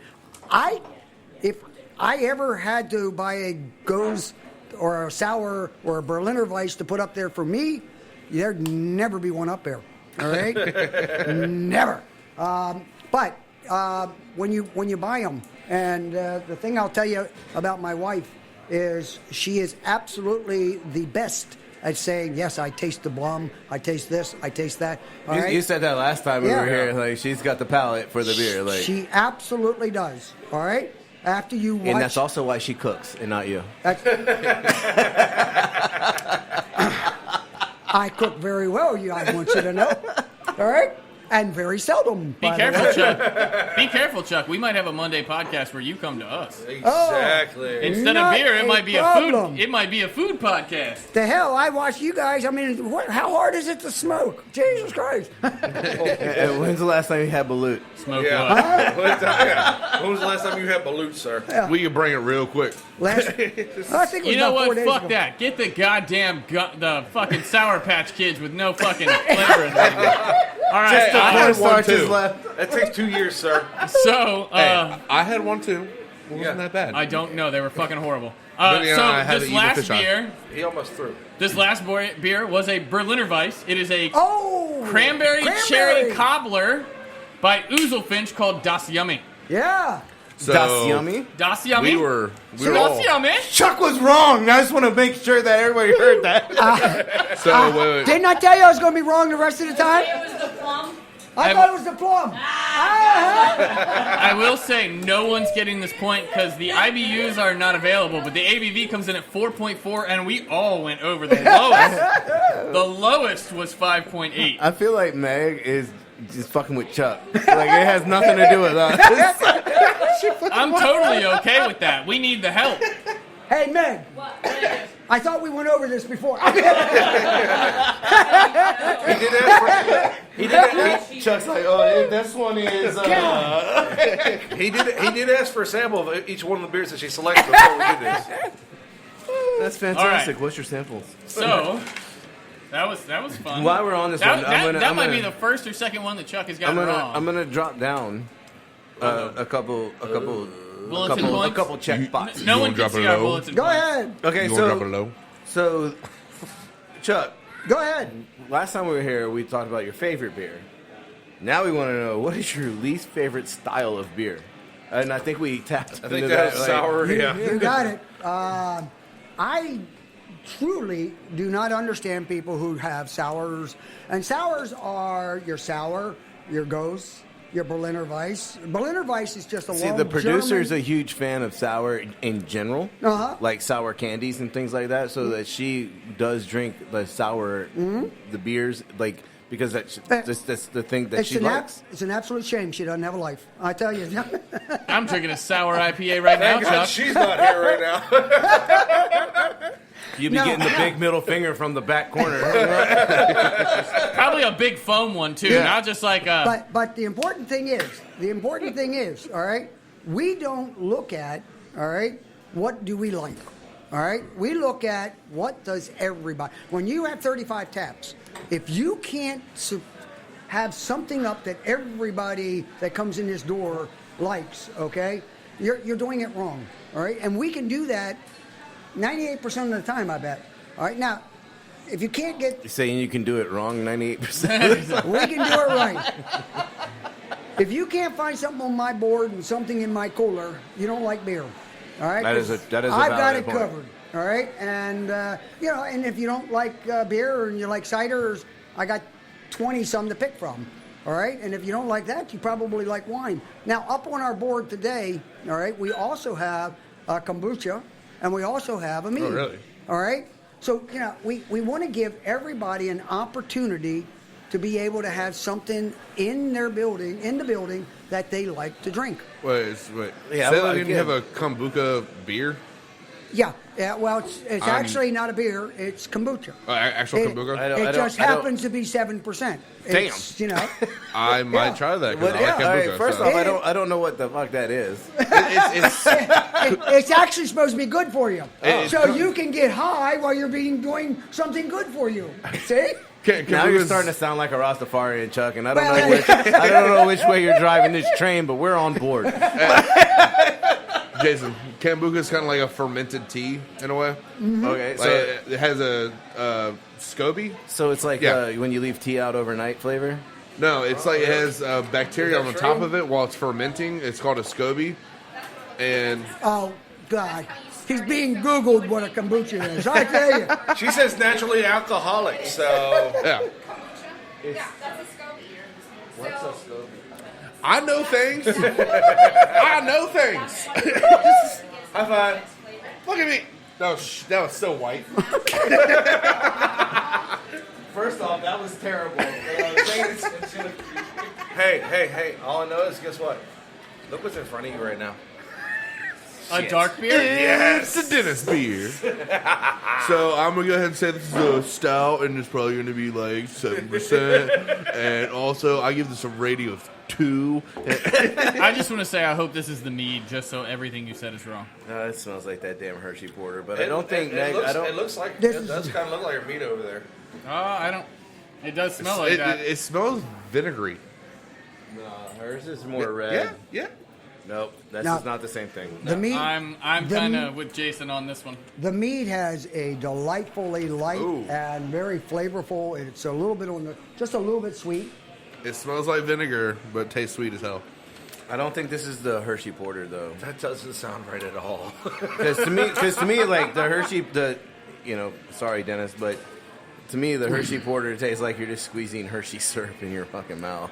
If I ever had to buy a Goes or a sour or a Berliner Weiss to put up there for me, there'd never be one up there. All right, never. But when you buy them, and the thing I'll tell you about my wife is she is absolutely the best at saying, yes, I taste the plum, I taste this, I taste that. All right? You said that last time we Yeah. were here. Like she's got the palate for the beer. Like, She absolutely does. All right? After you watch... and that's also why she cooks and not you. I cook very well, I want you to know. All right? And very seldom, Be by the careful, way. Chuck. Be careful, Chuck. We might have a Monday podcast where you come to us. Exactly. Instead of Not beer, it a might be problem. a food. It might be a food podcast. The hell, I watch you guys. I mean, how hard is it to smoke? Jesus Christ. And when's the last time you had balut? Smoke Yeah. what? When was the last time you had balut, sir? We can bring it real quick. I think it was You know about 4 what? days Fuck ago. that. Get the goddamn the fucking Sour Patch Kids with no fucking flavor in them. All right. I had one too. That takes 2 years, sir. So, I had one too. It wasn't that bad. I don't know. They were fucking horrible. Maybe I had So to this eat the last fish eye. beer, He almost threw. beer was a Berliner Weiss. It is a Oh! cranberry cherry cobbler by Ouzelfinch called Das Yummy. Yeah. So That's yummy. Das Yummy. We were Das all. Yummy. Chuck was wrong. I just want to make sure that everybody heard that. So wait, Didn't I tell you I was going to be wrong the rest of the time? It was the plum. I thought it was the plum. I will say no one's getting this point because the IBUs are not available, but the ABV comes in at 4.4, and we all went over the lowest. The lowest was 5.8. I feel like Meg is just fucking with Chuck. Like, it has nothing to do with us. I'm totally okay with that. We need the help. Hey, Meg. I thought we went over this before. Chuck's like, oh, this one is. He did ask for a sample of each one of the beers that she selected before we did this. That's fantastic. right. What's your samples? So that was fun. While we're on this that, one, that might be the first or second one that Chuck has gotten wrong. I'm gonna drop down a couple check boxes. No You one wanna can drop see it our low? bullets and Go points. ahead. Okay, You want to drop it low? so Chuck, Go ahead. last time we were here, we talked about your favorite beer. Now we want to know, what is your least favorite style of beer? And I think we tapped I think into that's that. like- sour. Yeah. You got it. I truly do not understand people who have sours. And sours are your sour, your Gose, your Berliner Weiss. Berliner Weiss is just a See, long the producer's German. a huge fan of sour in general, like sour candies and things like that. So that she does drink the sour, the beers, like because that's the thing that she likes. It's an absolute shame she doesn't have a life. I tell you. I'm drinking a sour IPA right now, Thank God Chuck. she's not here right now. You'd be getting the big middle finger from the back corner. Probably a big foam one too, not just like a. But the important thing is, all right, we don't look at, all right, what do we like, all right? We look at what does everybody. When you have 35 taps, if you can't have something up that everybody that comes in this door likes, okay, you're doing it wrong, all right? And we can do that 98% of the time, I bet. All right, now, if you can't get... You're saying you can do it wrong 98%? We can do it right. If you can't find something on my board and something in my cooler, you don't like beer. All right? That is a I've got valid it point. covered. All right? And, and if you don't like beer and you like ciders, I got 20-some to pick from. All right? And if you don't like that, you probably like wine. Now, up on our board today, all right, we also have kombucha. And we also have a mead. Oh, really? All right? So, we want to give everybody an opportunity to be able to have something in the building that they like to drink. Wait. Yeah, Say well, that you again- have a kombucha beer? Yeah. Well, it's actually not a beer. It's kombucha. Actual kombucha? It just happens to be 7%. It's, I might try that because Well, I like all right, kombucha. first so. off, I don't know what the fuck that is. it's actually supposed to be good for you. It's So you can get high while you're doing something good for you. See? Now you're Kombucha's- starting to sound like a Rastafarian, Chuck, and I don't know which way you're driving this train, but we're on board. Jason, kombucha is kind of like a fermented tea in a way. Okay, Like, so it has a SCOBY. so it's like Yeah. when you leave tea out overnight flavor. No, it's like it has bacteria on the top of it while it's fermenting. It's called a SCOBY. And Oh, God. He's being Googled what a kombucha is. I tell you. She says naturally alcoholic, so yeah, What's a scope? I know things. I know things. high five. Look at me. That was so white. First off, that was terrible. Hey! All I know is, guess what? Look what's in front of you right now. A dark beer? Yes, it's a Dennis beer. So I'm gonna go ahead and say this is a stout, and it's probably gonna be like 7%. And also, I give this a rating of 2. I just want to say I hope this is the mead, just so everything you said is wrong. No, it smells like that damn Hershey Porter, but I don't think Meg. I don't. It looks like This it is- does kind of look like your meat over there. I don't. It does smell like that. It smells vinegary. No, hers is more red. Yeah. Nope, that's No. just not the same thing. The meat, I'm the kind meat- of with Jason on this one. the meat has a delightfully light Ooh. and very flavorful. It's a little bit just a little bit sweet. It smells like vinegar, but tastes sweet as hell. I don't think this is the Hershey Porter though, That doesn't sound right at all. because to me, like the Hershey, sorry Dennis, but to me, the Hershey Porter tastes like you're just squeezing Hershey syrup in your fucking mouth.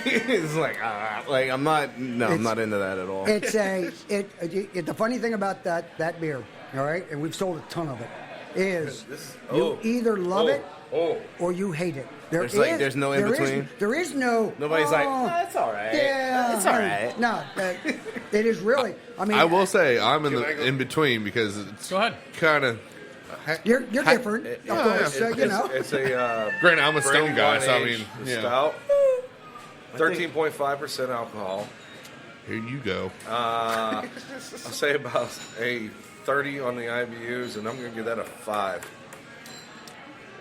It's like I'm not into that at all. It's the funny thing about that beer, all right, and we've sold a ton of it, is you either love it or you hate it. There's no in between. There is no. Nobody's like, that's all right. Yeah, it's all right. No, it is really. I mean, I will say I'm in between because it's Go ahead. kind of. you're different, of course. You know. It's a Granted, I'm a stone guy, so I mean, aged yeah. stout. 13.5% alcohol. Here you go. I'll say about a 30 on the IBUs, and I'm going to give that a 5.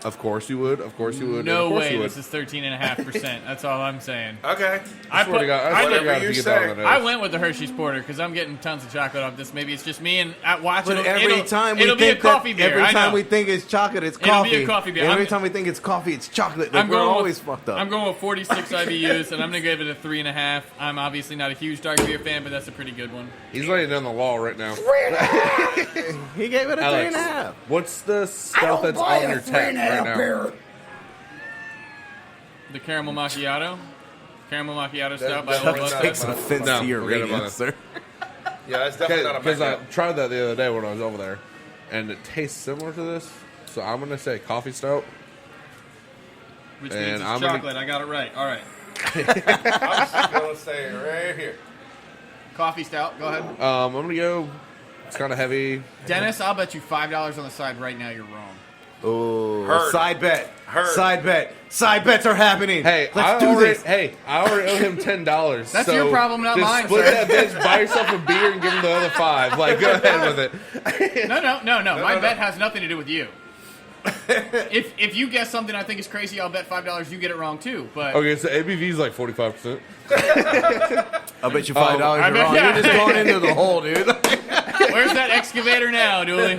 Of course you would. Of course you would. No of course way you would. this is 13.5%. That's all I'm saying. Okay. I swear to God, I swear to God, you if you get say. that on the nose. I went with the Hershey's Porter because I'm getting tons of chocolate off this. Maybe it's just me and watching But it. every time we it'll be a think coffee beer. every I time know. we think it's chocolate, it's It'll coffee. be a coffee beer. And every I'm- time we think it's coffee, it's chocolate. Like, we're always fucked up. I'm going with 46 IBUs, and I'm going to give it a 3.5. I'm obviously not a huge dark beer fan, but that's a pretty good one. He's laying down the law right now. He gave it a Alex, 3.5. what's the stuff that's on your tap right now? The caramel macchiato. Caramel macchiato stout by that Old one's West. not Takes bad. offense No, to your forget rating, about it. sir. Yeah, that's definitely not a Because I Mac. tried that the other day when I was over there, and it tastes similar to this. So I'm gonna say coffee stout. Which And means it's I'm gonna- chocolate. I got it right. All right. I'm just going to say it right here. Coffee stout. Go ahead. I'm gonna go. It's kind of heavy. Dennis, I'll bet you $5 on the side right now you're wrong. Oh, Heard. side bet. Heard. Side bet. Side bets are happening. Hey, let's do this. Hey, I already owe him $10. That's so your problem, not just mine, Split sir. that bitch, buy yourself a beer, and give him the other 5. Like, go ahead with it. No. My bet has nothing to do with you. If you guess something I think is crazy, I'll bet $5 you get it wrong too. But Okay, so ABV is like 45%. I'll bet you $5 I you're bet- wrong. yeah. You're just going into the hole, dude. where's that excavator now, Dooley?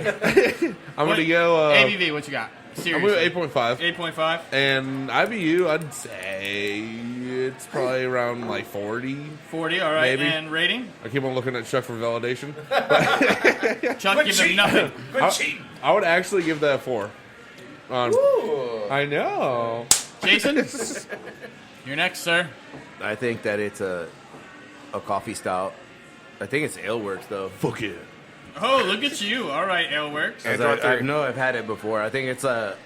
I'm gonna go. ABV, what you got? I'm Seriously. gonna go 8.5. 8.5. And IBU, I'd say it's probably around like 40. 40, all right. Maybe. And rating? I keep on looking at Chuck for validation. Chuck, give them nothing. I would actually give that a 4. I know. Jason, you're next, sir. I think that it's a coffee stout. I think it's Aleworks, though. Fuck it. Oh, look at you. All right, Aleworks. I know I've had it before. I think it's a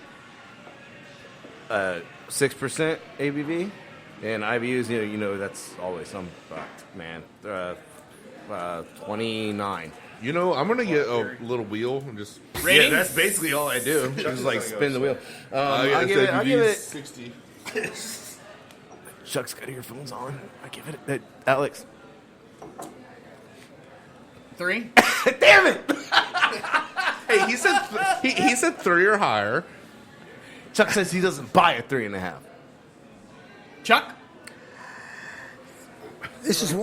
6% ABV. And IBUs, you know, that's always some fucked, man. 29. You know, I'm gonna get a little wheel and just. Rating? Yeah, that's basically all I do. Just like spin the wheel. I'll I'll give it 60. Chuck's got earphones on. I give it Alex. 3. Damn it! Hey, he said he said 3 or higher. Chuck says he doesn't buy a 3.5. Chuck? This is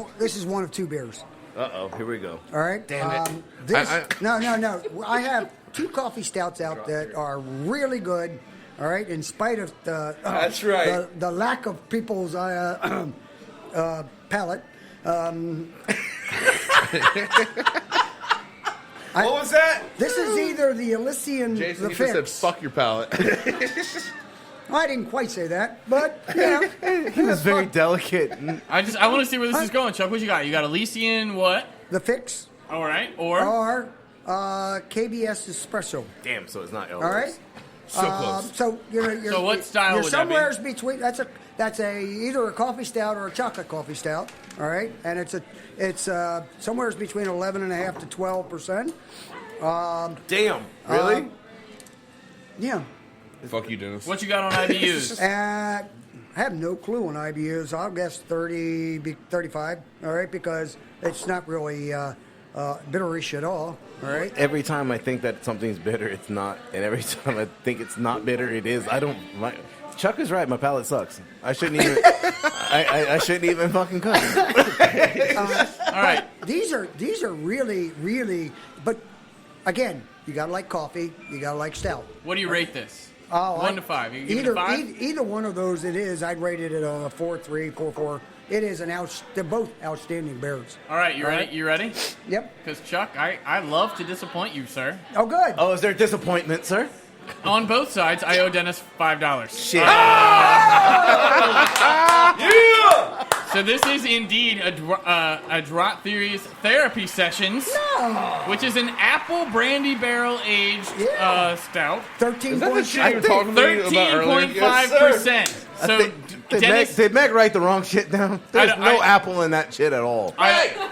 one of 2 beers. Uh-oh, here we go. All right. Damn it. No. I have 2 coffee stouts out that are really good. All right. In spite of the That's right. the lack of people's palate. What was that? This is either the Elysian, Jason, the you just said Fix. fuck your palate. I didn't quite say that, but yeah, He was very delicate. I want to see where this is going. Chuck, what you got? You got Elysian what? the Fix All right. Or? or KBS Espresso. Damn, so it's not Aleworks. All right. So close. So you're So what style You're would that be? somewhere between. That's either a coffee stout or a chocolate coffee stout. All right, and it's somewhere between 11.5 to 12%. Damn, really? Yeah. Fuck you, Dennis. What you got on IBUs? I have no clue on IBUs. I'll guess 35. All right, because it's not really bitterish at all. All right. Every time I think that something's bitter, it's not. And every time I think it's not bitter, it is. Chuck is right. My palate sucks. I shouldn't even. I shouldn't even fucking cook. All right. These are really, really. But again, you gotta like coffee. You gotta like stout. What do you rate this? Oh, 1 to 5. You give it a 5? Either one of those it is. I'd rate it at a 4.3, 4.4. It is they're both outstanding beers. All right. You ready? You ready? Yep. Because, Chuck, I love to disappoint you, sir. Oh, good. Oh, is there disappointment, sir? On both sides, I owe Dennis $5. Shit. So this is indeed a Draught Theory's therapy sessions, which is an apple brandy barrel aged stout, 13 Is that the point shit you were talking to me about earlier? 13.5%. So Dennis, Did Meg write the wrong shit down? There's no apple in that shit at all.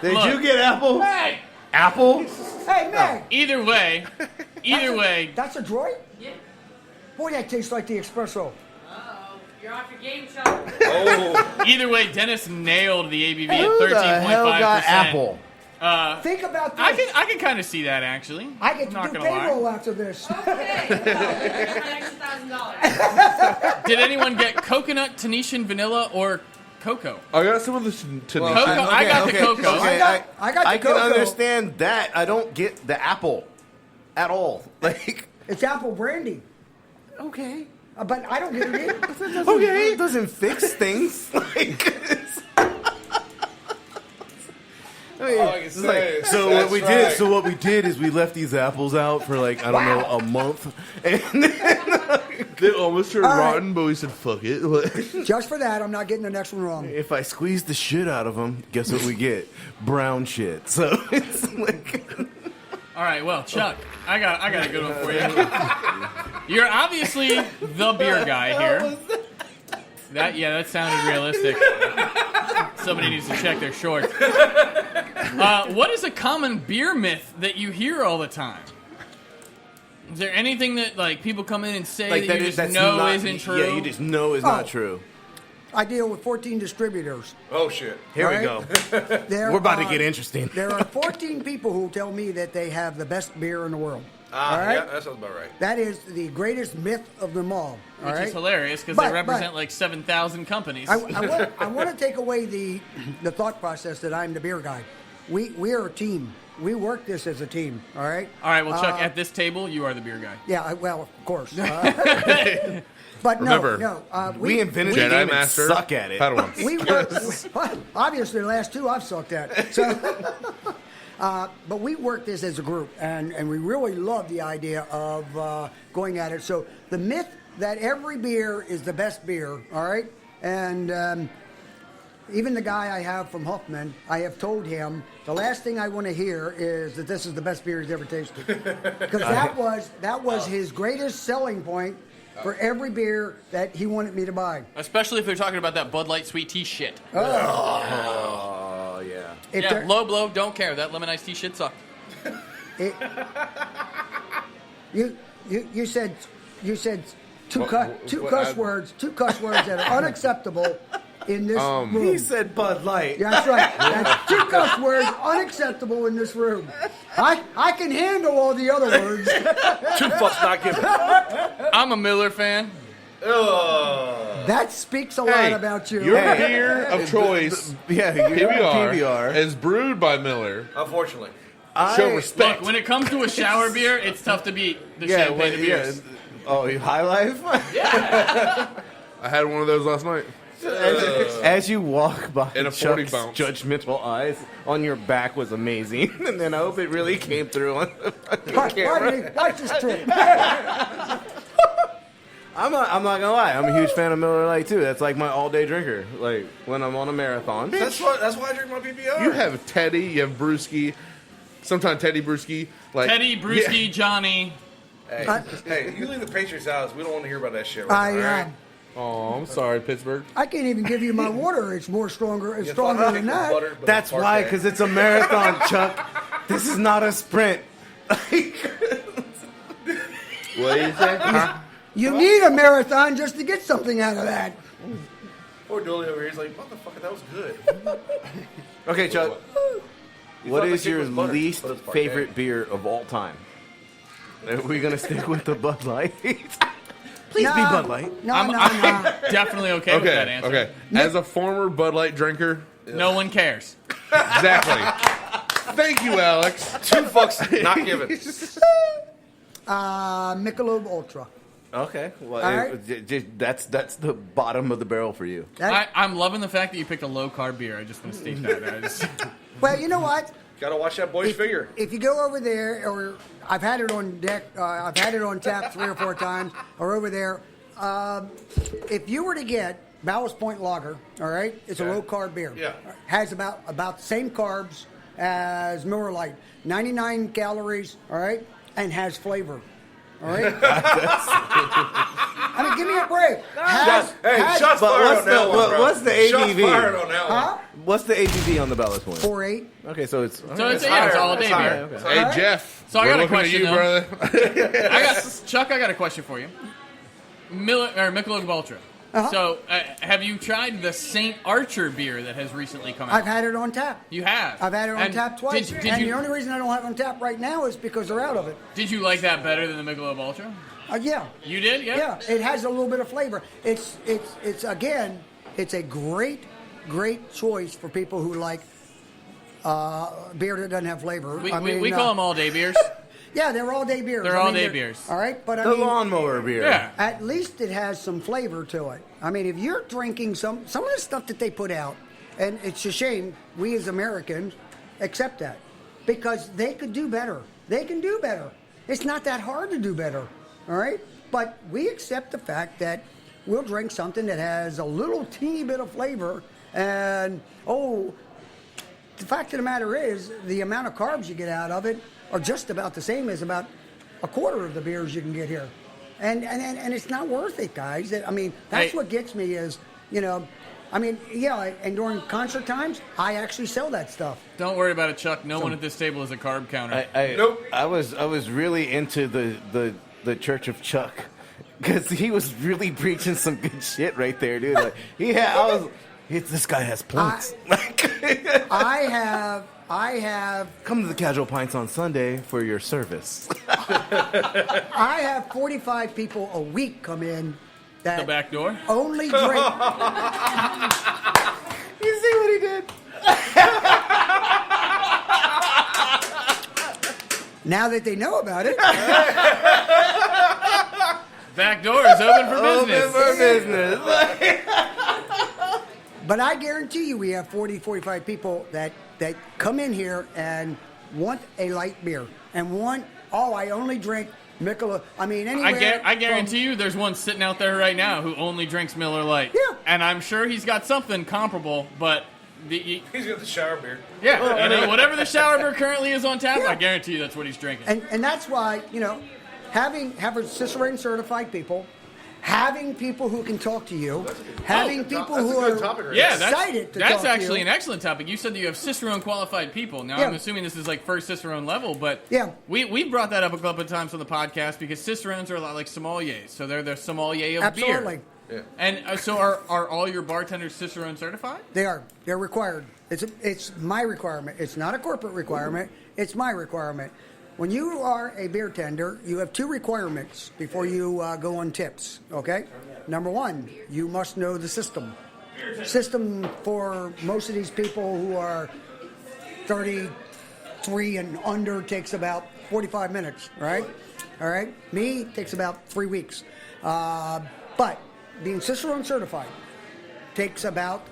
Did look, you get apple? Hey, Apple? Hey, Meg. either way, That's a droid? Yeah. Boy, that tastes like the espresso. You're off your game, Chuck. either way, Dennis nailed the ABV at Who the hell 13.5%. got apple? Think about this. I can kind of see that actually. I get to Not do gonna lie. payroll after this. Okay. Well, here's my extra $1,000. Did anyone get coconut, Tunisian vanilla, or cocoa? I got some of this to Cocoa. I got the cocoa. Okay, I got the I can cocoa. understand that. I don't get the apple at all. Like, It's apple brandy. okay. But I don't get it either. Okay. It doesn't fix things. Like, it's like, so what we did. So what we did is we left these apples out for like I don't know a month, and They almost turned All right. rotten, but we said fuck it. Just for that, I'm not getting the next one wrong. if I squeeze the shit out of them, guess what we get? Brown shit. So it's like. All right, well, Chuck, I got a good one for you. You're obviously the beer guy here. That sounded realistic. Somebody needs to check their shorts. What is a common beer myth that you hear all the time? Is there anything that like people come in and say Like that you just know isn't true? Yeah, you just know is not true. I deal with 14 distributors. Oh shit. Here we Right? go. There We're about to are- get interesting. There are 14 people who tell me that they have the best beer in the world. Ah, all right? yeah, that sounds about right. That is the greatest myth of them all. All Which right? is hilarious because But- they represent but- like 7,000 companies. I want to take away the thought process that I'm the beer guy. We are a team. We work this as a team. All right. All right, well, Chuck, at this table, you are the beer guy. Yeah. Well, of course. But Remember, no. We invented the Jedi game and Master. suck at it. Padawans. We work. Obviously, the last two I've sucked at. So, but we work this as a group, and we really love the idea of going at it. So the myth that every beer is the best beer, all right, and even the guy I have from Huffman, I have told him the last thing I want to hear is that this is the best beer he's ever tasted, because that was his greatest selling point. For every beer that he wanted me to buy. Especially if they're talking about that Bud Light sweet tea shit. Oh yeah. If Yeah, there- low blow, don't care. That lemon iced tea shit sucked. You said two cuss words that are unacceptable in this room. He said Bud Light. Yeah, that's right. That's two cuss words unacceptable in this room. I can handle all the other words. 2 fucks not given. I'm a Miller fan. That speaks a lot about you. Your beer of choice, Yeah, you're PBR, is brewed by Miller. Unfortunately. Show respect. Look, when it comes to a shower beer, it's tough to beat the champagne beers. Oh, you High Life? I had one of those last night. As you walk by, In a 40 Chuck's bounce. judgmental eyes on your back was amazing, and then I hope it really came through on the fucking camera. Pardon me, watch this trick. I'm not gonna lie. I'm a huge fan of Miller Lite too. That's like my all-day drinker. Like when I'm on a marathon. That's why I drink my PBR. You have Teddy, you have Brewski, sometimes Teddy Brewski. Like, Teddy, Brewski, Johnny. Hey, you leave the Patriots out. We don't want to hear about that shit right now, all right? Oh, I'm sorry, Pittsburgh. I can't even give you my water. It's more stronger. It's You stronger thought than it was that. butter, but That's it's why, parfait. because it's a marathon, Chuck. This is not a sprint. What do you say? Huh? You need a marathon just to get something out of that. Poor Dooley over here. He's like, motherfucker, that was good. Okay, Chuck. What thought is the cake your was butter, least but it's parfait. favorite beer of all time? Are we gonna stick with the Bud Light? Please be Bud Light. No, I'm definitely okay with that Okay, answer. okay. As a former Bud Light drinker, No one cares. exactly. Thank you, Alex. 2 fucks not given. Michelob Ultra. Okay, well, All right. that's the bottom of the barrel for you. That- I'm loving the fact that you picked a low carb beer. I just want to state that. well, you know what? Gotta watch that boy's figure. If you go over there, or I've had it on deck, I've had it on tap 3 or 4 times, or over there. If you were to get Ballast Point Lager, all right, it's a low carb beer. Yeah. Has about the same carbs as Miller Lite, 99 calories, all right, and has flavor. All right. I mean, give me a break. Shots fired on that one, bro. what's the ABV? Shots fired on that Huh? What's the ABV on the Ballast Point? 4.8. Okay, so it's it's all day beer. Okay. Hey, Jeff. So I we're got a looking at question, you, though. brother. I got a question for you. Michelob Ultra. So, have you tried the St. Archer beer that has recently come out? I've had it on tap. You have? I've had it on And tap twice. Did And you, the only reason I don't have it on tap right now is because they're out of it. Did you like that better than the Michelob Ultra? Yeah. You did? Yeah, it has a little bit of flavor. It's again, it's a great choice for people who like beer that doesn't have flavor. We call them all day beers. Yeah, they're all day beers. They're all-day beers. All right, but I The mean, lawnmower beer. Yeah. at least it has some flavor to it. I mean, if you're drinking some of the stuff that they put out, and it's a shame we as Americans accept that because they could do better. They can do better. It's not that hard to do better. All right, but we accept the fact that we'll drink something that has a little teeny bit of flavor, and the fact of the matter is the amount of carbs you get out of it are just about the same as about a quarter of the beers you can get here. And it's not worth it, guys. I mean, that's what gets me is, and during concert times, I actually sell that stuff. Don't worry about it, Chuck. No one at this table is a carb counter. Nope. I was really into the Church of Chuck because he was really preaching some good shit right there, dude. Like this guy has points. I have Come to the Casual Pints on Sunday for your service. I have 45 people a week come in that The back door? only drink. You see what he did? Now that they know about it, Back door is open for business. For business. but I guarantee you we have 40, 45 people that come in here and want a light beer and I only drink Michelob. I mean, anywhere. I guarantee you there's one sitting out there right now who only drinks Miller Lite. Yeah. And I'm sure he's got something comparable, but... He's got the shower beer. Yeah, whatever the shower beer currently is on tap, Yeah. I guarantee you that's what he's drinking. And that's why, having Cicerone certified people, having people who can talk to you, having people who are excited to talk that's actually to an you. excellent topic. You said that you have Cicerone qualified people. Now, Yeah. I'm assuming this is like first Cicerone level, but Yeah. we brought that up a couple of times on the podcast because Cicerones are a lot like sommeliers. So they're the sommelier of Absolutely. beer. Yeah. And so are all your bartenders Cicerone certified? They are. They're required. It's my requirement. It's not a corporate requirement. It's my requirement. When you are a beer tender, you have 2 requirements before you go on tips, okay? Number 1, you must know the system. System for most of these people who are 33 and under takes about 45 minutes, right? All right? Me, takes about 3 weeks. But being Cicerone certified takes about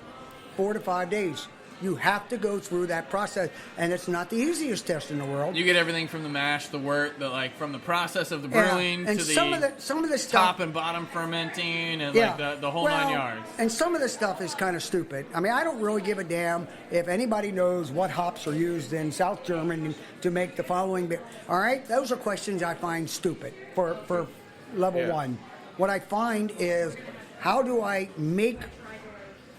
4 to 5 days. You have to go through that process, and it's not the easiest test in the world. You get everything from the mash, the wort, from the process of the brewing and to some of the stuff, top and bottom fermenting and the whole 9 yards. And some of the stuff is kind of stupid. I mean, I don't really give a damn if anybody knows what hops are used in South Germany to make the following beer. All right, those are questions I find stupid for level 1. What I find is, how do I make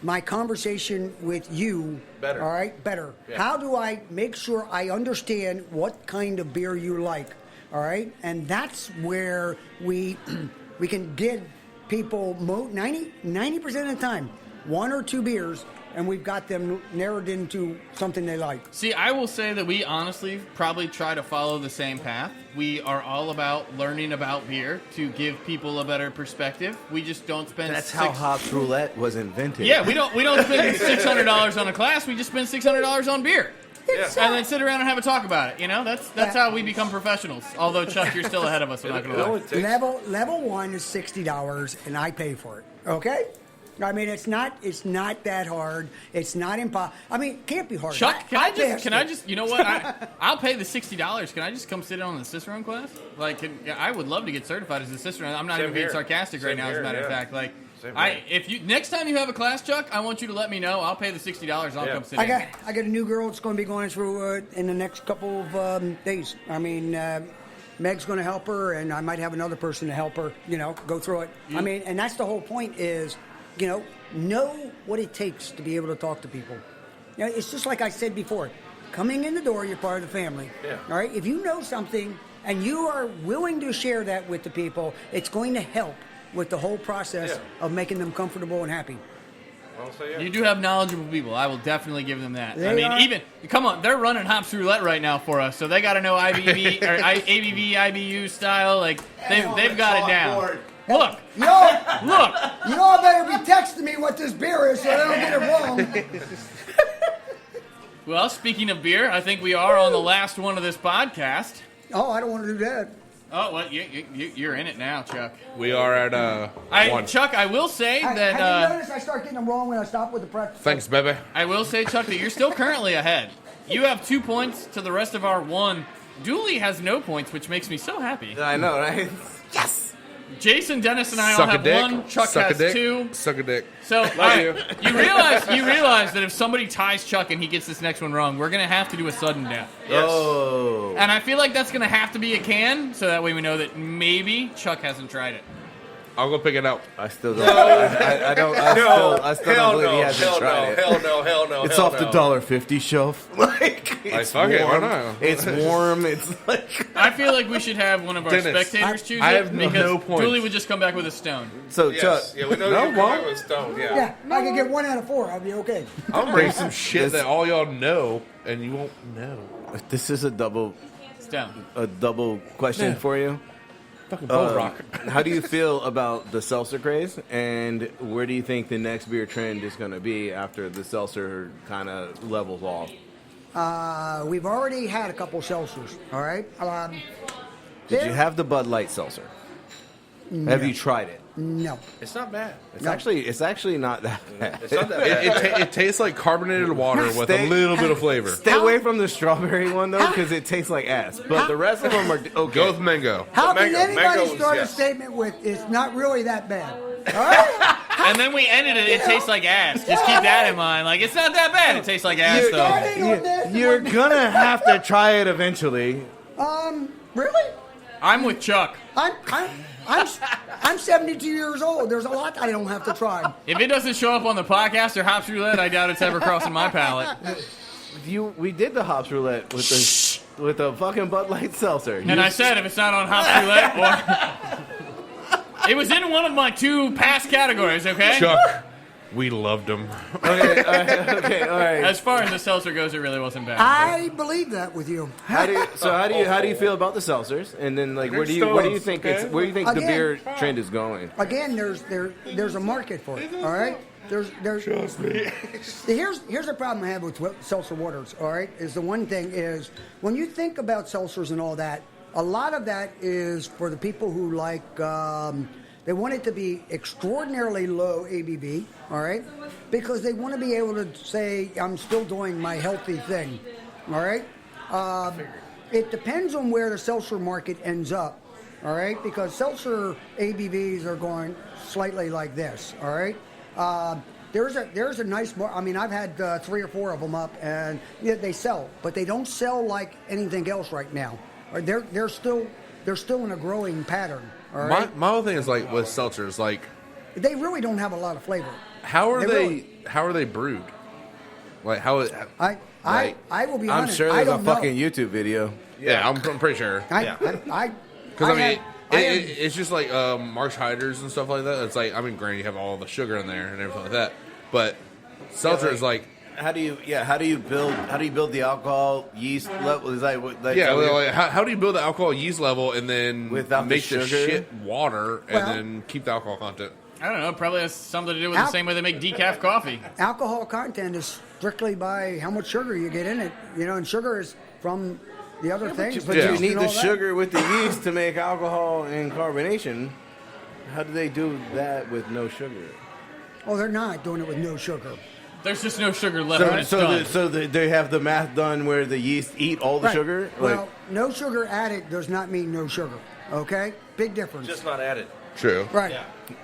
my conversation with you better? All right, better. Yeah. How do I make sure I understand what kind of beer you like? All right, and that's where we can get people 90% of the time 1 or 2 beers, and we've got them narrowed into something they like. See, I will say that we honestly probably try to follow the same path. We are all about learning about beer to give people a better perspective. We just don't spend. That's how hops roulette was invented. Yeah, we don't spend $600 on a class. We just spend $600 on beer. And then sit around and have a talk about it. That's how we become professionals. Although Chuck, you're still ahead of us. I'm not going to lie. Level 1 is $60, and I pay for it. Okay. I mean, it's not that hard. It's not impossible. I mean, it can't be hard. Chuck, can passed I it. just, you know what? I'll pay the $60. Can I just come sit in on the Cicerone class? Like, I would love to get certified as a Cicerone. I'm not Same even being here. sarcastic right Same now, as a here, matter of yeah. fact. Like, Same here. if you next time you have a class, Chuck, I want you to let me know. I'll pay the $60. I'll Yeah. come sit I in. got a new girl that's going to be going through in the next couple of days. I mean, Meg's going to help her, and I might have another person to help her. Go through it. I mean, and that's the whole point is, know what it takes to be able to talk to people. It's just like I said before. Coming in the door, you're part of the family. Yeah. All right. If you know something and you are willing to share that with the people, it's going to help with the whole process of making them comfortable and happy. I'll say yeah. You do have knowledgeable people. I will definitely give them that. They I mean, are. come on, they're running hops roulette right now for us, so they got to know IBV or ABV, IBU style. Like they've got it down. Look, look. You all better be texting me what this beer is so I don't get it wrong. Well, speaking of beer, I think we are on the last one of this podcast. Oh, I don't want to do that. Oh, well, you're in it now, Chuck. We are at one. Chuck, I will say Have that. you noticed I start getting them wrong when I stop with the prep? Thanks, baby. I will say, Chuck, that you're still currently ahead. You have 2 points to the rest of our 1. Dooley has no points, which makes me so happy. I know, right? Jason, Dennis, and I all Suck a have dick. 1. Chuck Suck has a dick. 2. Suck a dick. So, all right, you realize that if somebody ties Chuck and he gets this next one wrong, we're gonna have to do a sudden death. Yes. Oh. And I feel like that's gonna have to be a can, so that way we know that maybe Chuck hasn't tried it. I'll go pick it out. I still don't. I don't. I still don't believe he hasn't tried it. Hell no. It's hell off the no. $1.50 shelf. Like, it's fuck it, why warm. not? It's warm. It's like. I feel like we should have one of our Dennis, spectators choose I it have because no points. Julie would just come back with a stone. So Yes. Chuck, Yeah, we know No, you're won't. coming with Stone. Yeah. Yeah, I can get 1 out of 4. I'll be okay. I'll bring some shit that all y'all know and you won't know. this is a double Stone. question for you. Fucking bone rock. How do you feel about the seltzer craze, and where do you think the next beer trend is going to be after the seltzer kind of levels off? We've already had a couple seltzers, all right? Did you have the Bud Light seltzer? Have you tried it? No. It's not bad. It's actually not that bad. It's not that bad. It tastes like carbonated water with a Stay- little bit of flavor. Stay away from the strawberry one though, because it tastes like ass. But the rest of them are okay. Go with mango. How can mango- anybody mangoes, start yes. a statement with, it's not really that bad? All right? And then we ended it. It tastes like ass. Just keep that in mind. Like it's not that bad. It tastes like ass though. Starting on this, You're gonna have to try it eventually. really? I'm with Chuck. I'm 72 years old. There's a lot I don't have to try. If it doesn't show up on the podcast or Hops Roulette, I doubt it's ever crossing my palate. We did the hops roulette with the fucking Bud Light seltzer. And I said if it's not on Hops Roulette, or it was in one of my 2 past categories. Okay. Chuck, we loved them. Okay, all right. As far as the seltzer goes, it really wasn't bad. I believe that with you. How do you feel about the seltzers? And then like where do you think the Again. beer trend is going? Again, there's a market for it. All right. Trust me. Here's the problem I have with seltzer waters. All right, is the one thing is when you think about seltzers and all that, a lot of that is for the people who like. They want it to be extraordinarily low ABV, all right? Because they want to be able to say, I'm still doing my healthy thing, all right? It depends on where the seltzer market ends up, all right? Because seltzer ABVs are going slightly like this, all right? There's a nice bar. I mean, I've had 3 or 4 of them up, and they sell, but they don't sell like anything else right now. They're still in a growing pattern. All right? My whole thing is like with seltzers, like They really don't have a lot of flavor. how are They they brewed? Like how? I will be I'm honest. sure I there's a don't know. fucking YouTube video. Yeah, I'm pretty sure. Because I mean, it's just like Marsh Hyders and stuff like that. It's like, I mean, granted, you have all the sugar in there and everything like that, but seltzer is like, How do you build the alcohol yeast level? Is that what? how do you build the alcohol yeast level and then Without the make the sugar? shit water and Well- then keep the alcohol content? I don't know. Probably has something to do with the same way they make decaf coffee. alcohol content is strictly by how much sugar you get in it. And sugar is from the other things. But Yeah. you need and the all that. sugar with the yeast to make alcohol and carbonation. How do they do that with no sugar? Oh, they're not doing it with no sugar. There's just no sugar left when it's done. They have the math done where the yeast eat all the Right. sugar? Well, no sugar added does not mean no sugar. Okay? Big difference. Just not added. True. right.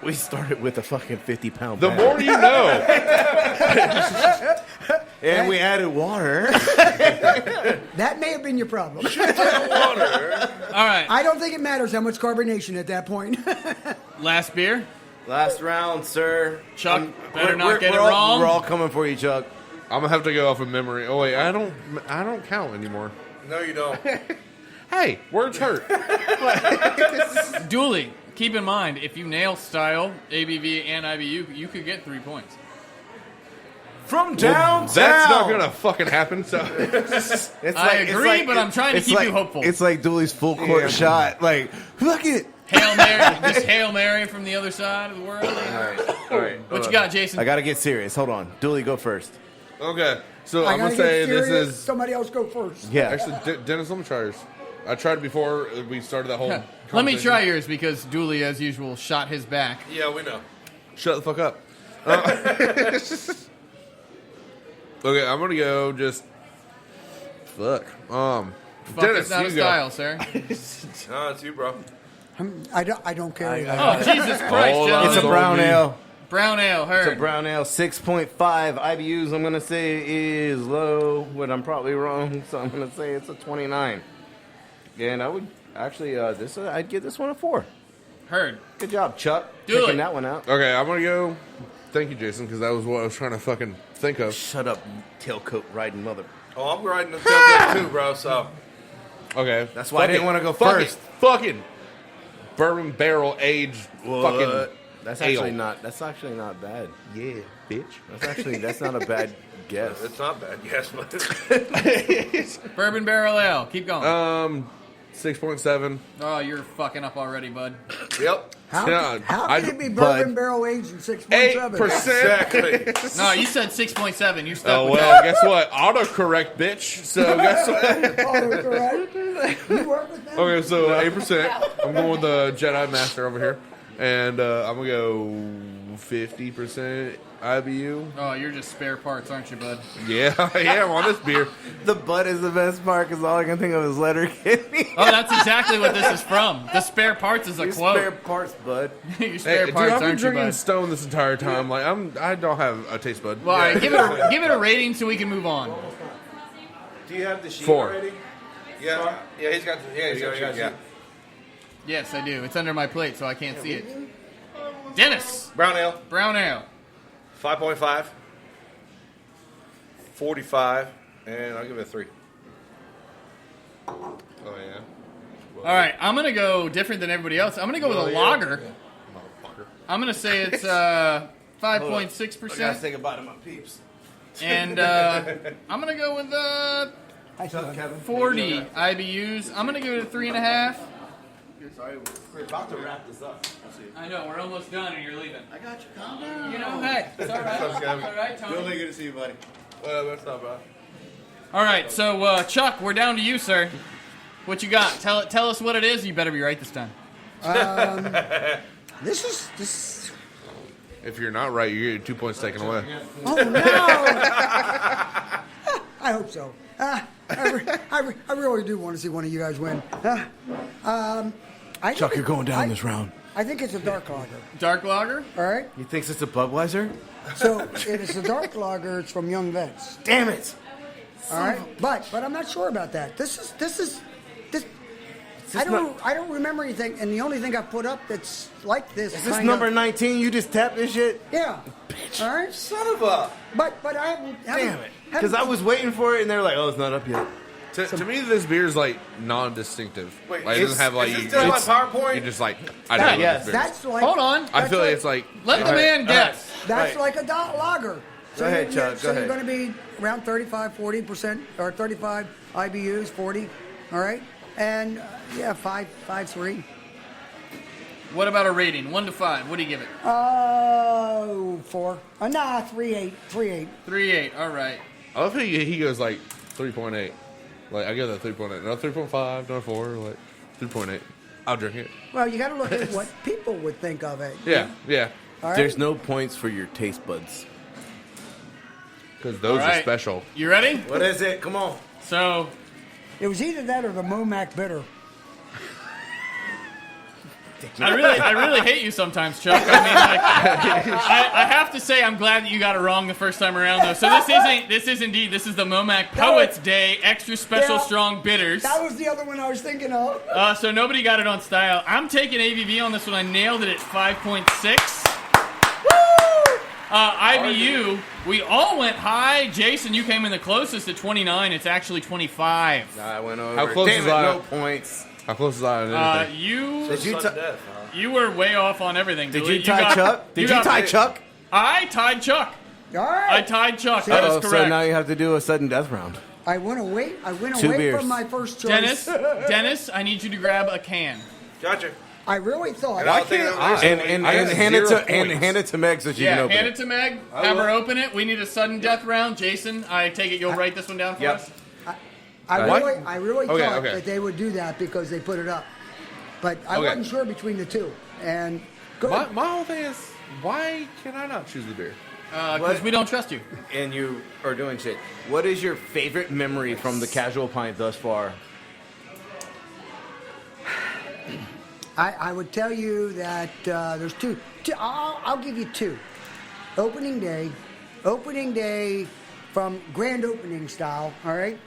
We started with a fucking 50-pound The bag. more you know. And we added water. That may have been your problem. All right, I don't think it matters how much carbonation at that point. last beer. Last round, sir. Chuck, better not we're- get we're it all- wrong. We're all coming for you, Chuck. I'm gonna have to go off of memory. Oh wait, I don't count anymore. No, you don't. Hey, words hurt. Dooley, keep in mind, if you nail style, ABV, and IBU, you could get 3 points. From downtown. That's not gonna fucking happen. So It's I agree, but I'm trying to it's keep you hopeful. It's like Dooley's full court shot. Like, look it. Hail Mary, just Hail Mary from the other side of the world. All right. What you got, Jason? I got to get serious. Hold on. Dooley, go first. okay, so I I'm gonna gotta say get this serious. is Somebody else go first. Yeah. actually Dennis. Let me try yours. I tried before we started that whole. Let me conversation. try yours because Dooley, as usual, shot his back. Yeah, we know. Shut the fuck up. Okay, I'm gonna go just fuck. Fuck, Dennis, it's out of you go. style, sir. No, it's you, bro. I don't care. Oh, Jesus Christ, Hold on. gentlemen. It's a brown ale. Brown ale, It's heard. a brown ale. 6.5 IBUs, I'm going to say, is low, but I'm probably wrong, so I'm going to say it's a 29. And I would actually, I'd give this one a 4. Heard. Good job, Chuck. Do Picking it. that one out. Okay, I'm gonna go. Thank you, Jason, because that was what I was trying to fucking think of. Shut up, tailcoat riding mother. Oh, I'm riding the tailgate too, bro. So Okay, That's why I didn't wanna go Fuck first. it. Fucking bourbon barrel aged fucking. That's ale. actually not bad. Yeah, bitch. That's not a bad guess. it's not bad, yes, but Bourbon barrel ale. Keep going. 6.7. Oh, you're fucking up already, bud. yep, Yeah, How I- can it be Bud. bourbon barrel aged in 6.7? 8%. exactly. No, you said 6.7. You stuck Oh with well, guess what? Autocorrect, bitch. So guess what? Autocorrect. You work with them? Okay, so 8%. I'm going with the Jedi Master over here, and I'm gonna go 50% IBU. Oh, you're just spare parts, aren't you, bud? Yeah, I am on this beer. The butt is the best part because all I can think of is Letterkenny. Oh, that's exactly what this is from. The spare parts is a You quote. spare parts, bud. Your Hey, spare dude, parts, I've been aren't you, drinking bud? Stone this entire time. Like I don't have a taste bud. Well, all right, give it a rating so we can move on. Do you have the sheet 4. already? Yeah, yeah, he's got. Yeah, he's got. Yeah, Yes, I do. It's under my plate, so I can't see it. Dennis, brown ale, brown ale. 5.5, 45, and I'll give it a 3. Oh yeah. All right, I'm gonna go different than everybody else. I'm gonna go with a lager. Motherfucker. I'm gonna say it's I gotta 5.6%, take a bite of my peeps. and I'm gonna go with 40 IBUs. I'm gonna give it a 3.5. Sorry, we're about to wrap this up. I know we're almost done, and you're leaving. I got you. Calm down. You know, hey, it's all right. It's all right, Tony. Really good to see you, buddy. Well, that's not bad. All right, so Chuck, we're down to you, sir. What you got? Tell us what it is. You better be right this time. This. If you're not right, you're getting 2 points taken away. Oh no! I hope so. I really do want to see one of you guys win. I Chuck, think you're going down I- this round. I think it's a dark lager. Dark lager. All right. He thinks it's a Budweiser? So if it's a dark lager, it's from Young Vets. Damn it! All right. But I'm not sure about that. This. I don't remember anything, and the only thing I put up that's like this. Is this kind number of- 19? You just tapped this shit? Yeah. All right. Son of a. But I haven't. Damn it. Because I was waiting for it, and they were like, oh, it's not up yet. To me, this beer is like non-distinctive. Wait, like, it doesn't have like is you. this still on It's, PowerPoint? you're just like I don't know yes. this beer. That's like. Hold on. I that's feel like, it's like Let the man guess. That's Right. like a lager. Go ahead, Chuck, So go you're ahead. going to be around 35-40%, or 35 IBUs, 40. All right. And yeah, 5.3. What about a rating? 1 to 5. What do you give it? 4. Nah, 3.8. 3.8. 3.8. All right. I love how he goes like 3.8. Like I give that 3.8. No 3.5. No 4. Like 3.8. I'll drink it. Well, you got to look at what people would think of it. Yeah, yeah. All right? There's no points for your taste buds. Because those All are right. special. You ready? What is it? Come on. So, It was either that or the Momac bitter. I really hate you sometimes, Chuck. I mean, like, I have to say, I'm glad that you got it wrong the first time around, though. So this is the Momac Poets Day Extra Special Yeah. Strong Bitters. That was the other one I was thinking of. So nobody got it on style. I'm taking ABV on this one. I nailed it at 5.6. IBU, we all went high. Jason, you came in the closest at 29. It's actually 25. I went over. How close Damn is it, that? no points. How close is that on anything? Did you Sudden ti- death, huh? You were way off on everything. Did Billy. you tie got- Chuck? Did you got- tie Chuck? I tied Chuck. All I right. tied Chuck. That is Uh-oh, correct. so now you have to do a sudden death round. I went away Two beers. from my first choice. Dennis, I need you to grab a can. Gotcha. I really thought. Why can't I? And I got hand it 0 to and points. hand it to Meg so she Yeah, can open hand it. it to Meg. Have her open it. We need a sudden death round. Jason, I take it you'll write this one down for Yep. us. I What? really Okay, thought okay. that they would do that because they put it up. But I Okay. wasn't sure between the two. And good. My whole thing is, why can I not choose the beer? Because we don't trust you. And you are doing shit. What is your favorite memory from the Casual Pint thus far? I would tell you that there's two. I'll give you two. Opening day from grand opening style. All right.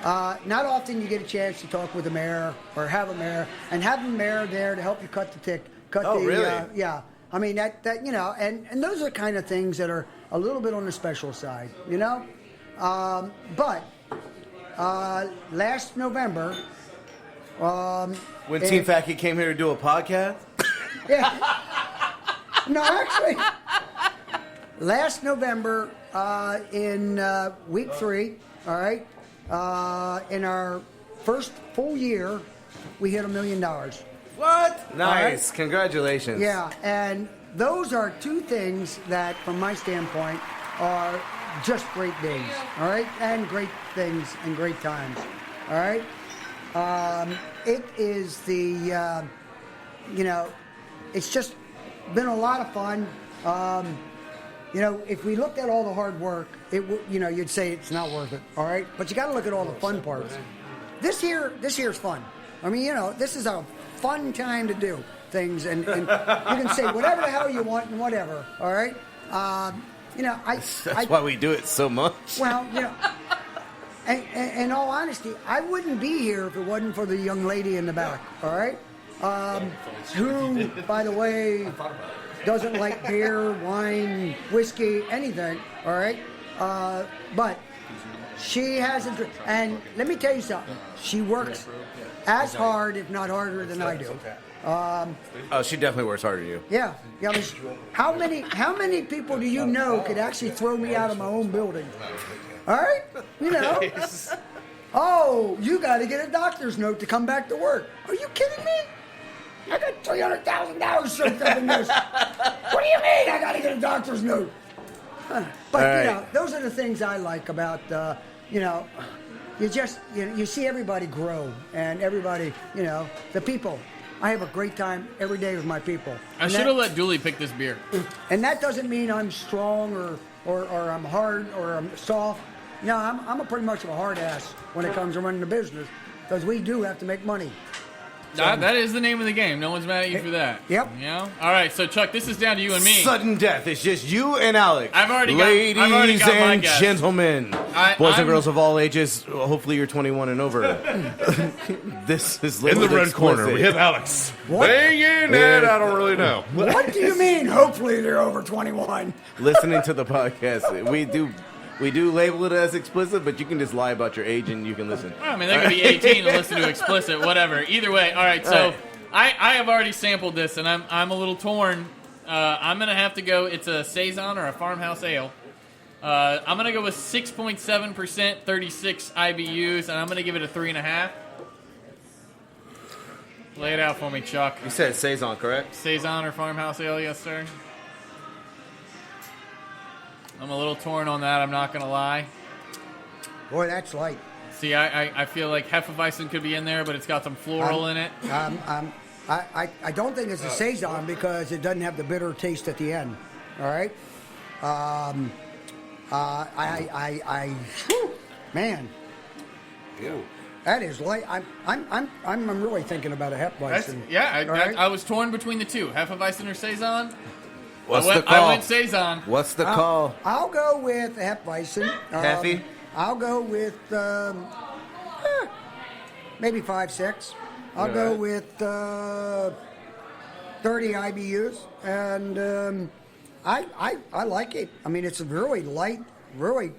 Not often you get a chance to talk with the mayor or have a mayor and have the mayor there to help you cut the tick. Oh, really? Yeah. I mean that you know, and those are kind of things that are a little bit on the special side, you know. But last November. When Team Fat Kid came here to do a podcast? Yeah. No, actually, last November in week 3, all right, in our first full year, we hit $1 million. What? Nice. right. Congratulations. Yeah, and those are two things that, from my standpoint, are just great days, all right, and great things and great times, all right. It is the, you know, it's just been a lot of fun. You know, if we looked at all the hard work, you know, you'd say it's not worth it. All right, but you got to look at all the fun parts. This year's fun. I mean, you know, this is a fun time to do things, and you can say whatever the hell you want and whatever. All right, you know, That's why we do it so much. well, you know. In all honesty, I wouldn't be here if it wasn't for the young lady in the back, all right? Who, by the way, doesn't like beer, wine, whiskey, anything, all right? But she has a... And let me tell you something. She works as hard, if not harder, than I do. Oh, she definitely works harder than you. Yeah. I mean, how many people do you know could actually throw me out of my own building? All right? You know. Oh, you got to get a doctor's note to come back to work. Are you kidding me? I got $300,000 shoved up in this. What do you mean I got to get a doctor's note? But, All you right. know, those are the things I like about, you know, you see everybody grow and everybody, you know, the people. I have a great time every day with my people. I And should that- have let Dooley pick this beer. And that doesn't mean I'm strong or I'm hard or I'm soft. No, I'm a pretty much of a hard ass when it comes to running the business because we do have to make money. That is the name of the game. No one's mad at you for that. Yep. You know? All right, so Chuck, this is down to you and me. Sudden death. It's just you and Alex. I've already got Ladies my and guess. gentlemen, boys I'm- and girls of all ages. Hopefully, you're 21 and over. This is In the labeled red corner, we explicit. have Alex. What? Banging it, I don't really know. What do you mean? Hopefully they're over 21. Listening to the podcast, we do label it as explicit, but you can just lie about your age and you can listen. I mean, they could be 18 and listen to explicit, whatever. Either way, all right. So All right. I have already sampled this, and I'm a little torn. I'm gonna have to go. It's a saison or a farmhouse ale. I'm gonna go with 6.7%, 36 IBUs, and I'm gonna give it a 3.5. Lay it out for me, Chuck. You said saison, correct? Saison or farmhouse ale, yes, sir. I'm a little torn on that. I'm not gonna lie. Boy, that's light. See, I feel like Hefeweizen could be in there, but it's got some floral in it. I don't think it's a saison because it doesn't have the bitter taste at the end. All right. Whew, man. Yeah. That is light. I'm really thinking about a Hefeweizen. Yeah, All right? I was torn between the two, Hefeweizen or saison. What's I the call? went saison. What's the call? I'll go with Hefeweizen. Heffy? I'll go with maybe 5-6. I'll go with 30 IBUs, and I like it. I mean, it's really light, really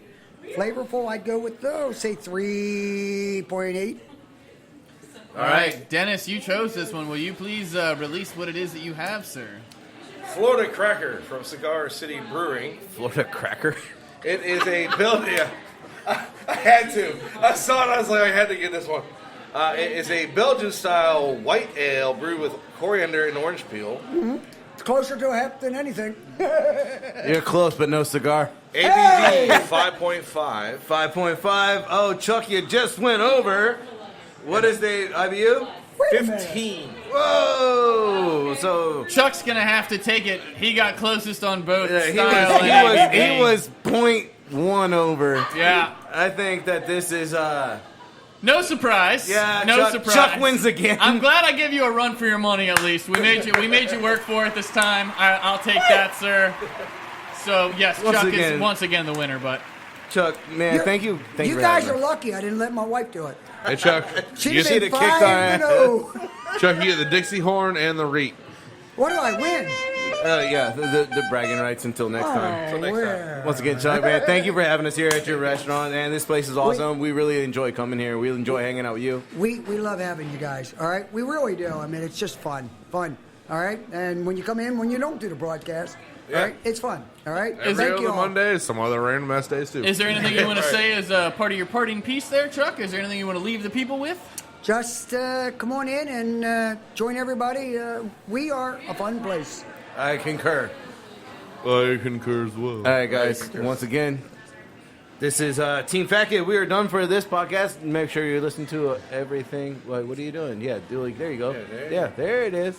flavorful. I'd go with say 3.8. All right, Dennis, you chose this one. Will you please release what it is that you have, sir? Florida Cracker from Cigar City Brewing. Florida Cracker. It is a build. Yeah, I had to. I saw it. I was like, I had to get this one. It is a Belgian-style white ale brewed with coriander and orange peel. Mm-hmm. It's closer to a hep than anything. You're close, but no cigar. ABV 5.5. 5.5. Oh, Chuck, you just went over. What is the IBU? Wait a minute. 15. Whoa! So Chuck's gonna have to take it. He got closest on both yeah, style and he ABV. was 0.1 over. Yeah. I think that this is No surprise. yeah. No Chuck, surprise. Chuck wins again. I'm glad I give you a run for your money at least. We made you work for it this time. I'll take that, sir. So yes, Once Chuck again. is once again the winner. But Chuck, man, thank you. Thank you. You for guys having are me. lucky I didn't let my wife do it. Hey, Chuck. She'd You have see been the kick on 5-0. Chuck, you get the Dixie horn and the reet. What do I win? Yeah, the bragging rights until next time. Oh, where? Once again, Chuck, man, thank you for having us here at your restaurant. And this place is awesome. We really enjoy coming here. We enjoy hanging out with you. We love having you guys, all right? We really do. I mean, it's just fun, all right? And when you come in, when you don't do the broadcast, all right, it's fun, all right? Every Thank other you all. Monday, some other random ass days too. is there anything you want to say as part of your parting piece there, Chuck? Is there anything you want to leave the people with? Just come on in and join everybody. We are a fun place. I concur. I concur as well. All right, guys. Once again, this is Team Fat Kid. We are done for this podcast. Make sure you listen to everything. What are you doing? Yeah, there you go. Yeah, there it is.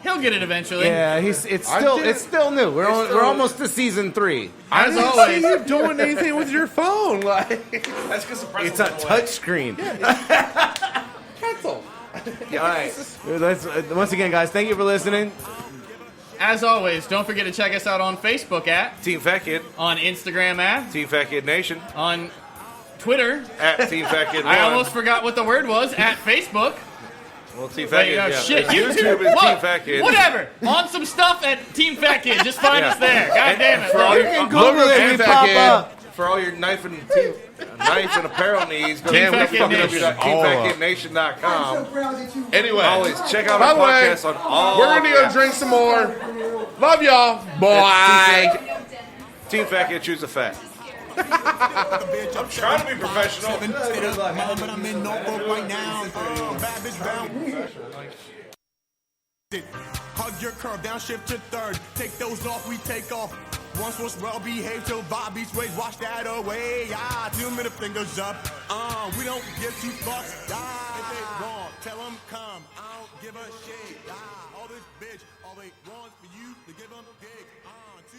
He'll get it eventually. Yeah, it's still new. We're almost to season 3. As I always. didn't see you doing anything with your phone. Like, That's because the It's a touch screen. cancel. All right. Once again, guys, thank you for listening. As always, don't forget to check us out on Facebook Team Fat Kid, on Instagram Team Fat Kid Nation, on Twitter. at Team Fat Kid 1. I almost forgot what the word was, at Facebook. Well, Team Fat There Kid, you go. yeah. Shit, YouTube is Look, Team Fat Kid. Whatever. On some stuff at Team Fat Kid. Just find us there. God damn it. For all You your, can Google it. Team We Fat pop Kid. up. for all your knife and apparel needs, go to Damn, Fat Kid Nation. teamfatkidnation.com. Anyway, Always check out by our the way, podcast on all. we're gonna go drink some more. Love y'all. Bye. Team Fat Kid, choose a fat. I'm trying to be professional. But I'm in Norfolk right now. Bad bitch bound. Hug your curve, downshift to third. Take those off, we take off. Once was well behaved till Bobby's ways, wash that away. 2 middle fingers up. We don't give 2 fucks. If they wrong, tell them come. I don't give a shit. All this bitch, all they want for you to give them gig. 2